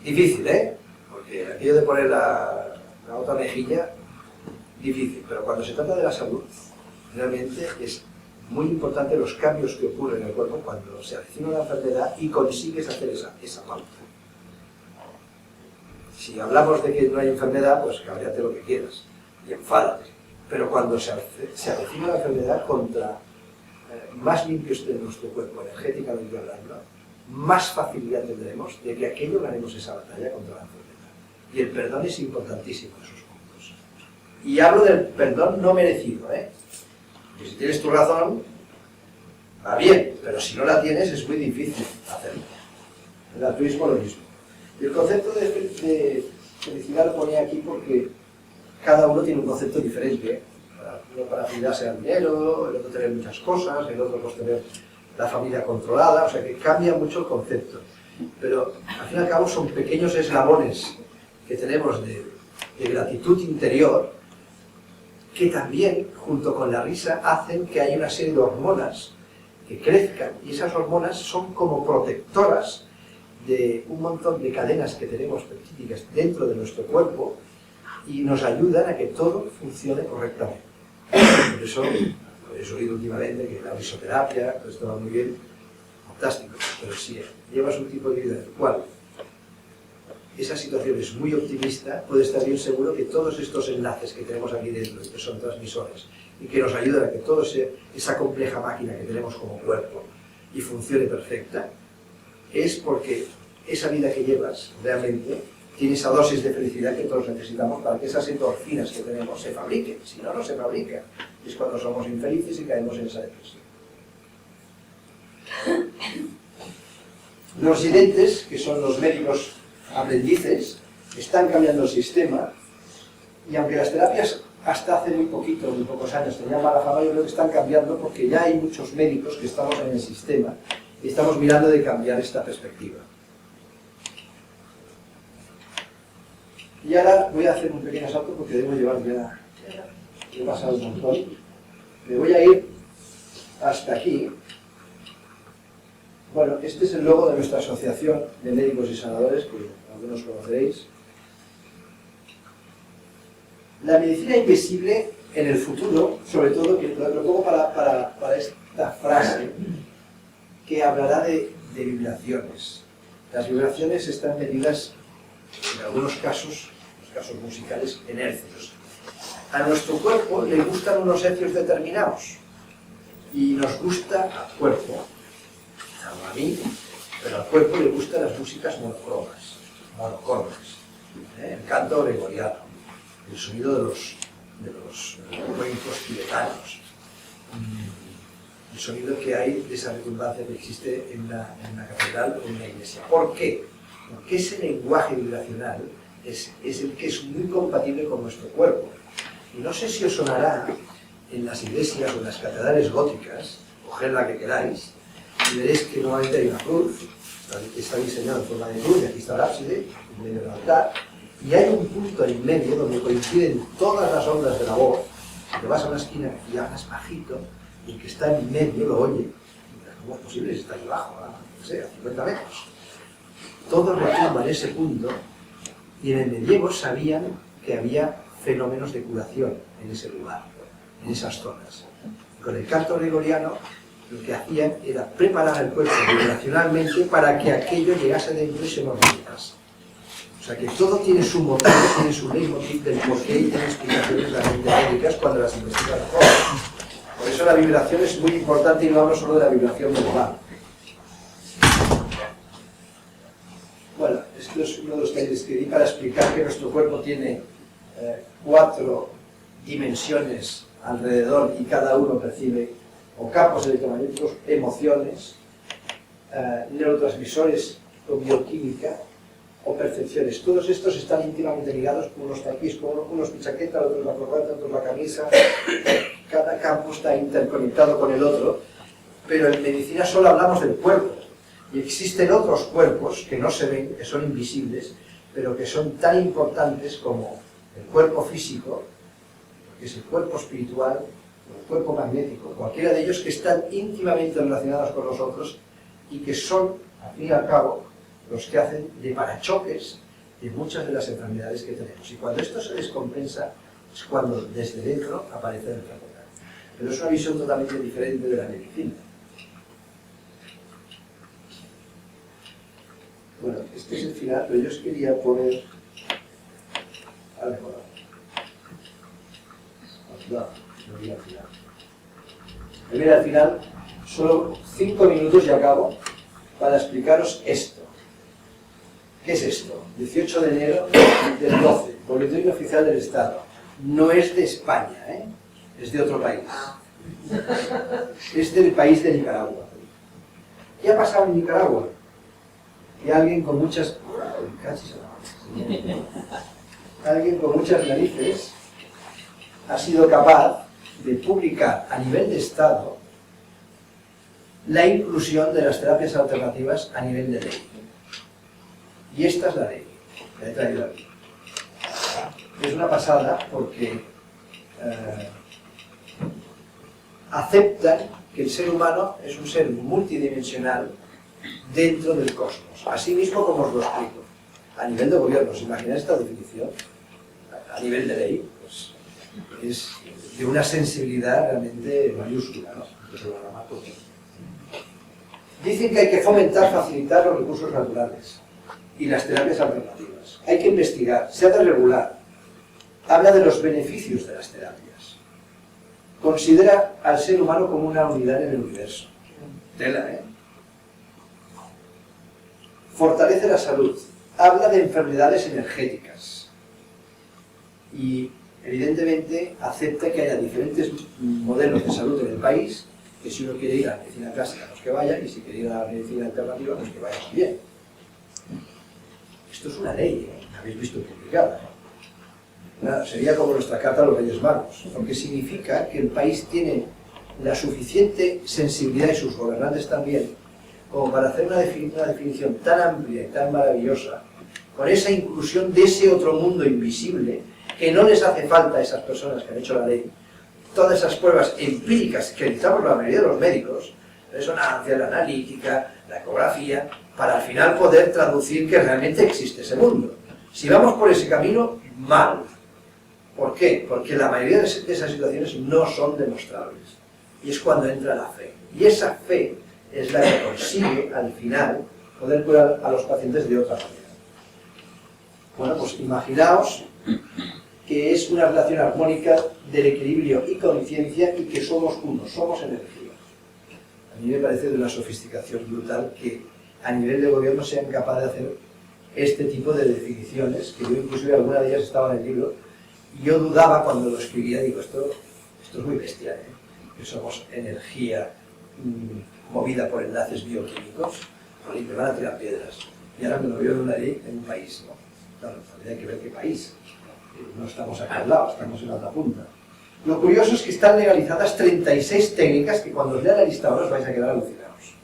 Difícil, ¿eh? Porque aquello de poner la otra mejilla, difícil. Pero cuando se trata de la salud, realmente es muy importante los cambios que ocurren en el cuerpo cuando se avecina una enfermedad y consigues hacer esa pauta. Si hablamos de que no hay enfermedad, pues cabréate lo que quieras y enfádate. Pero cuando se avecina la enfermedad, contra más limpio esté nuestro cuerpo, energéticamente hablando, más facilidad tendremos de que aquello ganemos esa batalla contra la enfermedad. Y el perdón es importantísimo en esos puntos. Y hablo del perdón no merecido, ¿eh? Que si tienes tu razón, va bien, pero si no la tienes es muy difícil hacerlo. El altruismo lo mismo. Y el concepto de felicidad lo ponía aquí porque cada uno tiene un concepto diferente. Uno para felicidad sea el dinero, el otro tener muchas cosas, el otro pues tener la familia controlada, o sea que cambia mucho el concepto. Pero al fin y al cabo son pequeños eslabones que tenemos de gratitud interior que también, junto con la risa, hacen que haya una serie de hormonas que crezcan, y esas hormonas son como protectoras de un montón de cadenas que tenemos peptídicas dentro de nuestro cuerpo y nos ayudan a que todo funcione correctamente. Por eso, habéis oído últimamente que la risoterapia, todo esto va muy bien, fantástico, pero si llevas un tipo de vida en el cual esa situación es muy optimista, puedes estar bien seguro que todos estos enlaces que tenemos aquí dentro, que son transmisores, y que nos ayudan a que toda esa compleja máquina que tenemos como cuerpo y funcione perfecta, es porque esa vida que llevas realmente tiene esa dosis de felicidad que todos necesitamos para que esas endorfinas que tenemos se fabriquen. Si no, no se fabrican. Es cuando somos infelices y caemos en esa depresión. Los videntes, que son los médicos aprendices, están cambiando el sistema, y aunque las terapias hasta hace muy poquito, muy pocos años, tenían mala fama, yo creo que están cambiando porque ya hay muchos médicos que estamos en el sistema y estamos mirando de cambiar esta perspectiva. Y ahora voy a hacer un pequeño salto porque debo llevar ya, he pasado un montón. Me voy a ir hasta aquí. Bueno, este es el logo de nuestra asociación de médicos y sanadores, que algunos conoceréis. La medicina invisible en el futuro, sobre todo, que lo pongo para esta frase, que hablará de vibraciones. Las vibraciones están medidas, en algunos casos, los casos musicales, en hercios. A nuestro cuerpo le gustan unos hercios determinados, y nos gusta al cuerpo, no a mí, pero al cuerpo le gustan las músicas monocromas, el canto gregoriano, el sonido de los cuencos tibetanos, el sonido que hay de esa redundancia que existe en una catedral o en una iglesia. ¿Por qué? Porque ese lenguaje vibracional es el que es muy compatible con nuestro cuerpo. Y no sé si os sonará en las iglesias o en las catedrales góticas, coged la que queráis, y veréis que normalmente hay una cruz, está diseñado en forma de cruz, y aquí está el ábside, en medio del altar, y hay un punto en medio donde coinciden todas las ondas de la voz. Te vas a una esquina y hablas bajito, y el que está en medio lo oye. ¿Cómo es posible si está ahí abajo, no sé, a 50 metros? Todos retumban ese punto, y en el medievo sabían que había fenómenos de curación en ese lugar, en esas zonas. Con el canto gregoriano lo que hacían era preparar el cuerpo vibracionalmente para que aquello llegase dentro y se normalizase. O sea que todo tiene su motivo, tiene su leitmotiv del porqué y tiene explicaciones realmente médicas cuando las investigan a fondo. Por eso la vibración es muy importante y no hablo solo de la vibración verbal. Bueno, esto es uno de los talleres que di para explicar que nuestro cuerpo tiene 4 dimensiones alrededor y cada uno percibe o campos electromagnéticos, emociones, neurotransmisores o bioquímica o percepciones. Todos estos están íntimamente ligados, unos taquis, unos mi chaqueta, otros la corbata, otros la camisa. Cada campo está interconectado con el otro, pero en medicina solo hablamos del cuerpo. Y existen otros cuerpos que no se ven, que son invisibles, pero que son tan importantes como el cuerpo físico, que es el cuerpo espiritual, o el cuerpo magnético, cualquiera de ellos que están íntimamente relacionados con nosotros y que son, al fin y al cabo, los que hacen de parachoques de muchas de las enfermedades que tenemos. Y cuando esto se descompensa, es cuando desde dentro aparece la enfermedad. Pero es una visión totalmente diferente de la medicina. Bueno, este es el final, pero yo os quería poner algo. No voy al final. Mira, al final, solo 5 minutos y acabo para explicaros esto. ¿Qué es esto? 18 de enero del 12, Boletín Oficial del Estado. No es de España, ¿eh? Es de otro país. Es del país de Nicaragua. ¿Qué ha pasado en Nicaragua? Que alguien con muchas... alguien con muchas narices ha sido capaz de publicar a nivel de Estado la inclusión de las terapias alternativas a nivel de ley. Y esta es la ley, la he traído aquí. Es una pasada porque aceptan que el ser humano es un ser multidimensional dentro del cosmos. Así mismo como os lo explico. A nivel de gobierno, ¿os imagináis esta definición? A nivel de ley, pues es de una sensibilidad realmente mayúscula, ¿no? Dicen que hay que fomentar, facilitar los recursos naturales y las terapias alternativas. Hay que investigar, se ha de regular. Habla de los beneficios de las terapias. Considera al ser humano como una unidad en el universo. Tela, ¿eh? Fortalece la salud. Habla de enfermedades energéticas. Y, evidentemente, acepta que haya diferentes modelos de salud en el país, que si uno quiere ir a la medicina clásica, pues que vaya, y si quiere ir a la medicina alternativa, pues que vaya también. Esto es una ley, ¿eh? La habéis visto publicada. Nada, sería como nuestra carta a los Reyes Magos, porque significa que el país tiene la suficiente sensibilidad, y sus gobernantes también, como para hacer una definición tan amplia y tan maravillosa, con esa inclusión de ese otro mundo invisible, que no les hace falta a esas personas que han hecho la ley, todas esas pruebas empíricas que realizamos la mayoría de los médicos, la resonancia, la analítica, la ecografía, para al final poder traducir que realmente existe ese mundo. Si vamos por ese camino, mal. ¿Por qué? Porque la mayoría de esas situaciones no son demostrables. Y es cuando entra la fe. Y esa fe es la que consigue, al final, poder curar a los pacientes de otra manera. Bueno, pues imaginaos que es una relación armónica del equilibrio y conciencia y que somos uno, somos energía. A mí me parece de una sofisticación brutal que a nivel de gobierno sean capaces de hacer este tipo de definiciones, que yo inclusive alguna de ellas estaba en el libro, y yo dudaba cuando lo escribía, digo, esto es muy bestia, ¿eh? Que somos energía movida por enlaces bioquímicos, y me van a tirar piedras. Y ahora me lo veo en una ley en un país, ¿no? Claro, hay que ver qué país. No estamos acá al lado, estamos en la otra punta. Lo curioso es que están legalizadas 36 técnicas que cuando os lea la lista ahora os vais a quedar alucinados.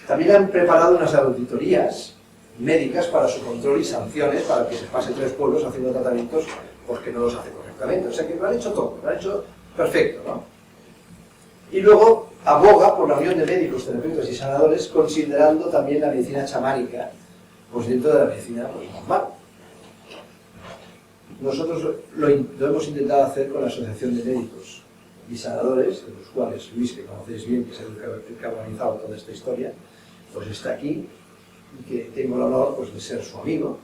También han preparado unas auditorías médicas para su control y sanciones para que se pase 3 pueblos haciendo tratamientos porque no los hace correctamente. O sea que lo han hecho todo, lo han hecho perfecto, ¿no? Y luego aboga por la unión de médicos, terapeutas y sanadores, considerando también la medicina chamánica pues dentro de la medicina pues, normal. Nosotros lo hemos intentado hacer con la Asociación de Médicos y Sanadores, de los cuales Luis, que conocéis bien, que es el que ha organizado toda esta historia, pues está aquí, y que tengo el honor pues, de ser su amigo,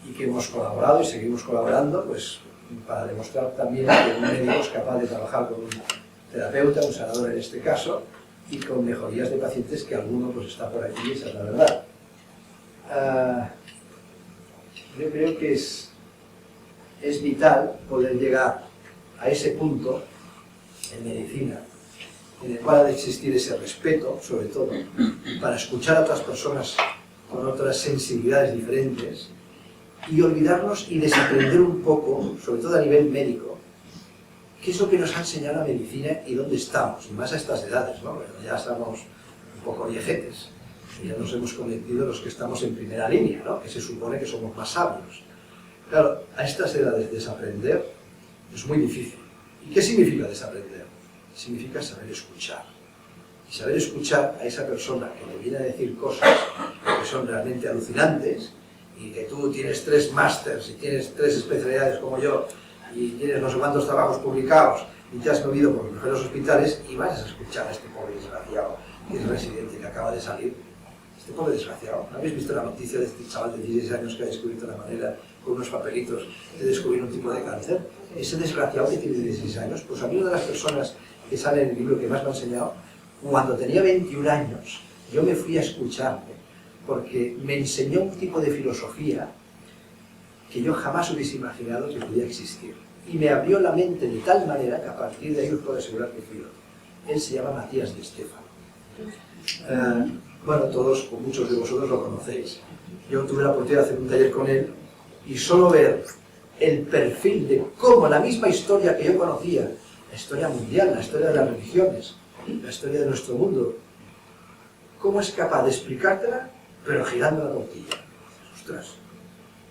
y que hemos colaborado y seguimos colaborando pues, para demostrar también que un médico es capaz de trabajar con un terapeuta, un sanador en este caso, y con mejorías de pacientes que alguno pues, está por aquí, esa es la verdad. Yo creo que es vital poder llegar a ese punto en medicina, en el cual ha de existir ese respeto, sobre todo, para escuchar a otras personas con otras sensibilidades diferentes y olvidarnos y desaprender un poco, sobre todo a nivel médico, qué es lo que nos ha enseñado la medicina y dónde estamos, y más a estas edades, ¿no? Bueno, ya estamos un poco viejetes, y ya nos hemos convertido los que estamos en primera línea, ¿no? Que se supone que somos más sabios. Claro, a estas edades desaprender es muy difícil. ¿Y qué significa desaprender? Significa saber escuchar. Y saber escuchar a esa persona que le viene a decir cosas que son realmente alucinantes y que tú tienes 3 másters y tienes 3 especialidades como yo y tienes no sé cuántos trabajos publicados y te has movido por los mejores hospitales y vas a escuchar a este pobre desgraciado que es residente que acaba de salir. Este pobre desgraciado. ¿No habéis visto la noticia de este chaval de 16 años que ha descubierto la manera, con unos papelitos, de descubrir un tipo de cáncer? Ese desgraciado que tiene 16 años, pues a mí una de las personas que sale en el libro que más me ha enseñado, cuando tenía 21 años, yo me fui a escucharme, porque me enseñó un tipo de filosofía que yo jamás hubiese imaginado que podía existir. Y me abrió la mente de tal manera que a partir de ahí os puedo asegurar que fui otro. Él se llama Matías de Estéfano. Bueno, todos, o muchos de vosotros lo conocéis. Yo tuve la oportunidad de hacer un taller con él y solo ver el perfil de cómo la misma historia que yo conocía, la historia mundial, la historia de las religiones, la historia de nuestro mundo, cómo es capaz de explicártela, pero girando la tortilla. Ostras,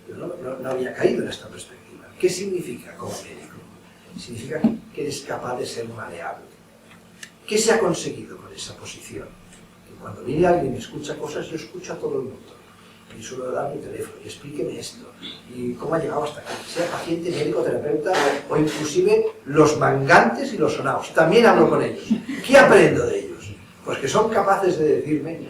yo no había caído en esta perspectiva. ¿Qué significa como médico? Significa que eres capaz de ser maleable. ¿Qué se ha conseguido con esa posición? Que cuando viene alguien y me escucha cosas, yo escucho a todo el mundo. Y suelo dar mi teléfono y explíqueme esto. Y cómo ha llegado hasta aquí. Sea paciente, médico, terapeuta o inclusive los mangantes y los sonados. También hablo con ellos. ¿Qué aprendo de ellos? Pues que son capaces de decirme,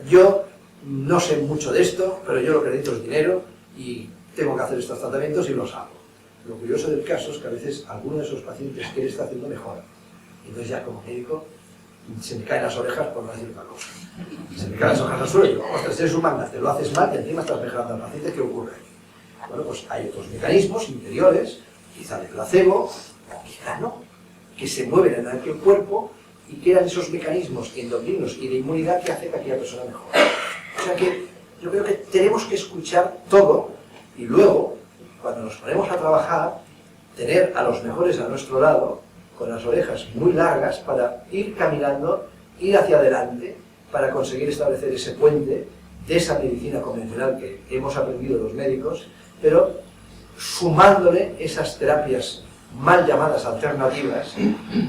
yo no sé mucho de esto, pero yo lo que necesito es dinero y tengo que hacer estos tratamientos y los hago. Lo curioso del caso es que a veces alguno de esos pacientes que él está haciendo mejora. Entonces ya como médico se me caen las orejas por no decir otra cosa. Se me caen las orejas al suelo y digo, ostras, eres un mandante, lo haces mal y encima estás mejorando al paciente, ¿qué ocurre? Bueno, pues hay otros mecanismos interiores, quizá de placebo, o quizá no, que se mueven en aquel cuerpo y que eran esos mecanismos endocrinos y de inmunidad que hacen que aquella persona mejore. O sea que yo creo que tenemos que escuchar todo y luego, cuando nos ponemos a trabajar, tener a los mejores a nuestro lado, con las orejas muy largas, para ir caminando, ir hacia adelante, para conseguir establecer ese puente de esa medicina convencional que hemos aprendido los médicos, pero sumándole esas terapias mal llamadas alternativas,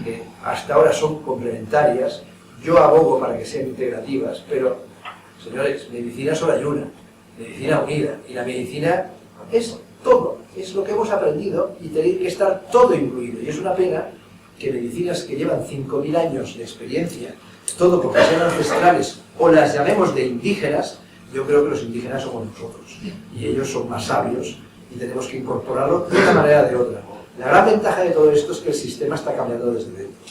que hasta ahora son complementarias. Yo abogo para que sean integrativas, pero, señores, medicina solo hay una, medicina unida, y la medicina es todo, es lo que hemos aprendido y tiene que estar todo incluido, y es una pena que medicinas que llevan 5.000 años de experiencia, todo porque sean ancestrales o las llamemos de indígenas, yo creo que los indígenas somos nosotros y ellos son más sabios y tenemos que incorporarlo de una manera o de otra. La gran ventaja de todo esto es que el sistema está cambiando desde dentro.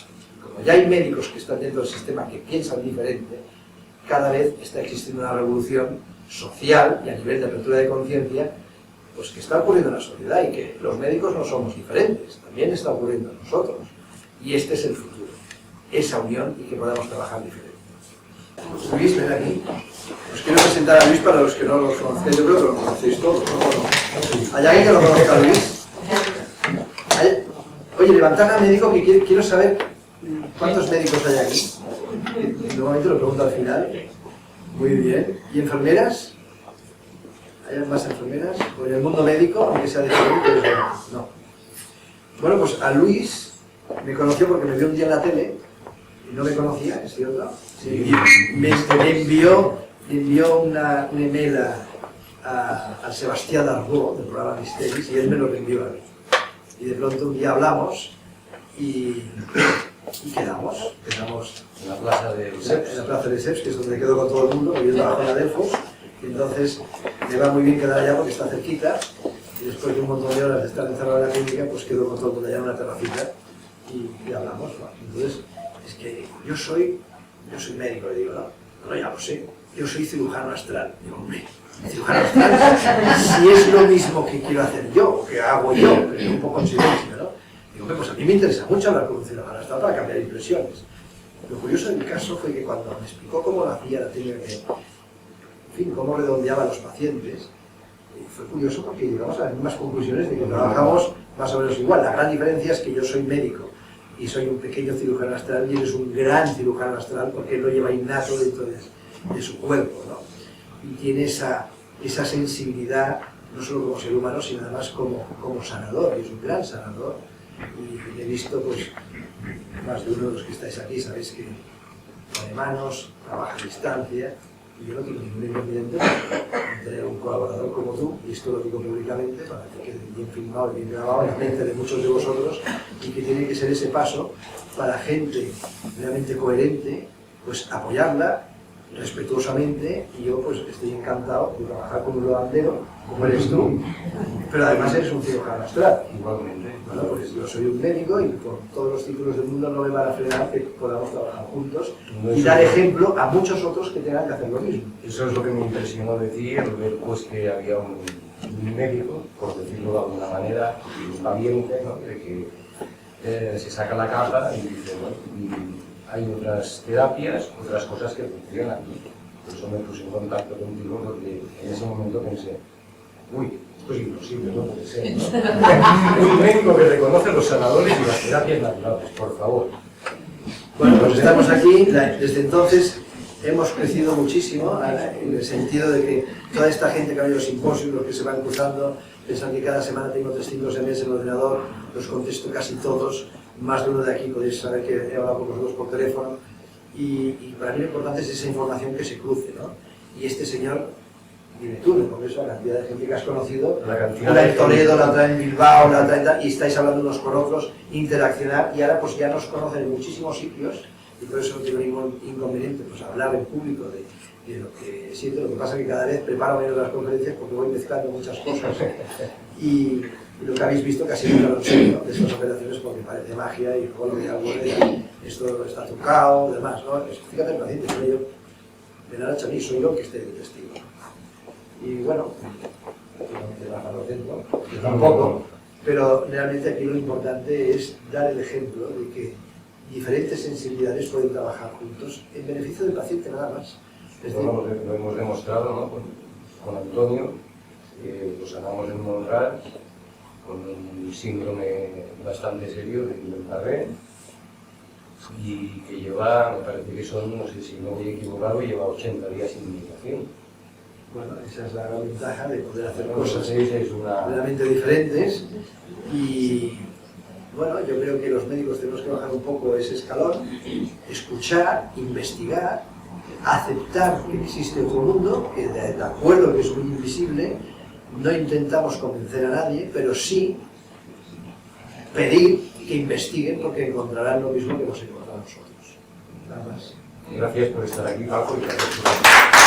Como ya hay médicos que están dentro del sistema que piensan diferente, cada vez está existiendo una revolución social y a nivel de apertura de conciencia, pues que está ocurriendo en la sociedad y que los médicos no somos diferentes, también está ocurriendo en nosotros. Y este es el futuro, esa unión y que podamos trabajar diferente. Luis, ven aquí. Os quiero presentar a Luis para los que no lo conocéis, yo creo que lo conocéis todos, ¿no? ¿Hay alguien que lo conozca a Luis? Oye, levantad a médico que quiero saber cuántos médicos hay aquí. Normalmente lo pregunto al final. Muy bien. ¿Y enfermeras? ¿Hay más enfermeras? ¿O en el mundo médico, aunque sea diferente? No. Bueno, pues a Luis me conoció porque me vio un día en la tele y no me conocía, ¿es cierto? Sí. Y me envió un email a Sebastián Darbo del programa Misteris y él me lo envió a mí. Y de pronto un día hablamos y quedamos en la plaza de Seps. En la plaza de Seps, que es donde quedo con todo el mundo, porque yo trabajo en la Delfos, y entonces me va muy bien quedar allá porque está cerquita, y después de un montón de horas de estar encerrado en la clínica, pues quedo con todo el mundo allá en una terracita y hablamos, ¿no? Entonces, es que yo soy médico, le digo, ¿no? No, ya lo sé, yo soy cirujano astral. Digo, hombre, cirujano astral, si es lo mismo que quiero hacer yo, o que hago yo, pero un poco en silencio, ¿no? Digo, pues a mí me interesa mucho hablar con un cirujano astral para cambiar impresiones. Lo curioso del caso fue que cuando me explicó cómo lo hacía la técnica, en fin, cómo redondeaba a los pacientes, fue curioso porque llegamos a las mismas conclusiones de que trabajamos más o menos igual. La gran diferencia es que yo soy médico y soy un pequeño cirujano astral y él es un gran cirujano astral porque él lo lleva innato dentro de su cuerpo, ¿no? Y tiene esa sensibilidad, no solo como ser humano, sino además como sanador, y es un gran sanador. Y he visto, pues, más de uno de los que estáis aquí, sabéis que pone manos, trabaja a distancia, y yo no tengo ningún inconveniente en tener un colaborador como tú, y esto lo digo públicamente para que quede bien filmado y bien grabado en la mente de muchos de vosotros, y que tiene que ser ese paso para gente realmente coherente, pues apoyarla respetuosamente, y yo pues estoy encantado de trabajar con un lavandero, como eres tú, pero además eres un cirujano astral. Igualmente. Bueno, pues yo soy un médico y por todos los títulos del mundo no me van a frenar que podamos trabajar juntos y dar ejemplo a muchos otros que tengan que hacer lo mismo. Eso es lo que me impresionó de ti, el ver pues que había un médico, por decirlo de alguna manera, un valiente, ¿no? De que se saca la capa y dice, bueno, y hay otras terapias, otras cosas que funcionan. Por eso me puse en contacto contigo porque en ese momento pensé, uy, esto es imposible, no puede ser, ¿no? Un médico que reconoce los sanadores y las terapias naturales, por favor. Bueno, pues estamos aquí, desde entonces hemos crecido muchísimo en el sentido de que toda esta gente que ha venido a los simposios, los que se van cruzando, piensan que cada semana tengo 300 emails en el ordenador, los contesto casi todos, más de uno de aquí podéis saber que he hablado con vosotros por teléfono, y para mí lo importante es esa información que se cruce, ¿no? Y este señor, dime tú, en el Congreso, la cantidad de gente que has conocido, la en Toledo, la otra en Bilbao, la otra en tal, y estáis hablando unos con otros, interaccionar, y ahora pues ya nos conocen en muchísimos sitios, y por eso no tengo ningún inconveniente pues hablar en público de lo que siento. Lo que pasa es que cada vez preparo menos las conferencias porque voy mezclando muchas cosas, y lo que habéis visto casi nunca lo enseño de estas operaciones porque parece magia y luego lo que hago es esto está trucado y demás, ¿no? Fíjate el paciente, soy yo, de nada a mí, soy yo el que esté de testigo. Y bueno, no te bajas los dentro, yo tampoco, pero realmente aquí lo importante es dar el ejemplo de que diferentes sensibilidades pueden trabajar juntos en beneficio del paciente nada más. Esto lo hemos demostrado, ¿no? Con Antonio, que lo sanamos en Monral, con un síndrome bastante serio de Guillain-Barré, y que lleva, me parece que son, no sé si no voy equivocado, lleva 80 días sin medicación. Bueno, esa es la gran ventaja de poder hacer Bueno, cosas es una... realmente diferentes, y bueno, yo creo que los médicos tenemos que bajar un poco ese escalón, escuchar, investigar, aceptar que existe otro mundo, que de acuerdo que es muy invisible, no intentamos convencer a nadie, pero sí pedir que investiguen porque encontrarán lo mismo que hemos encontrado nosotros. Nada más. Gracias por estar aquí, Paco, y gracias por...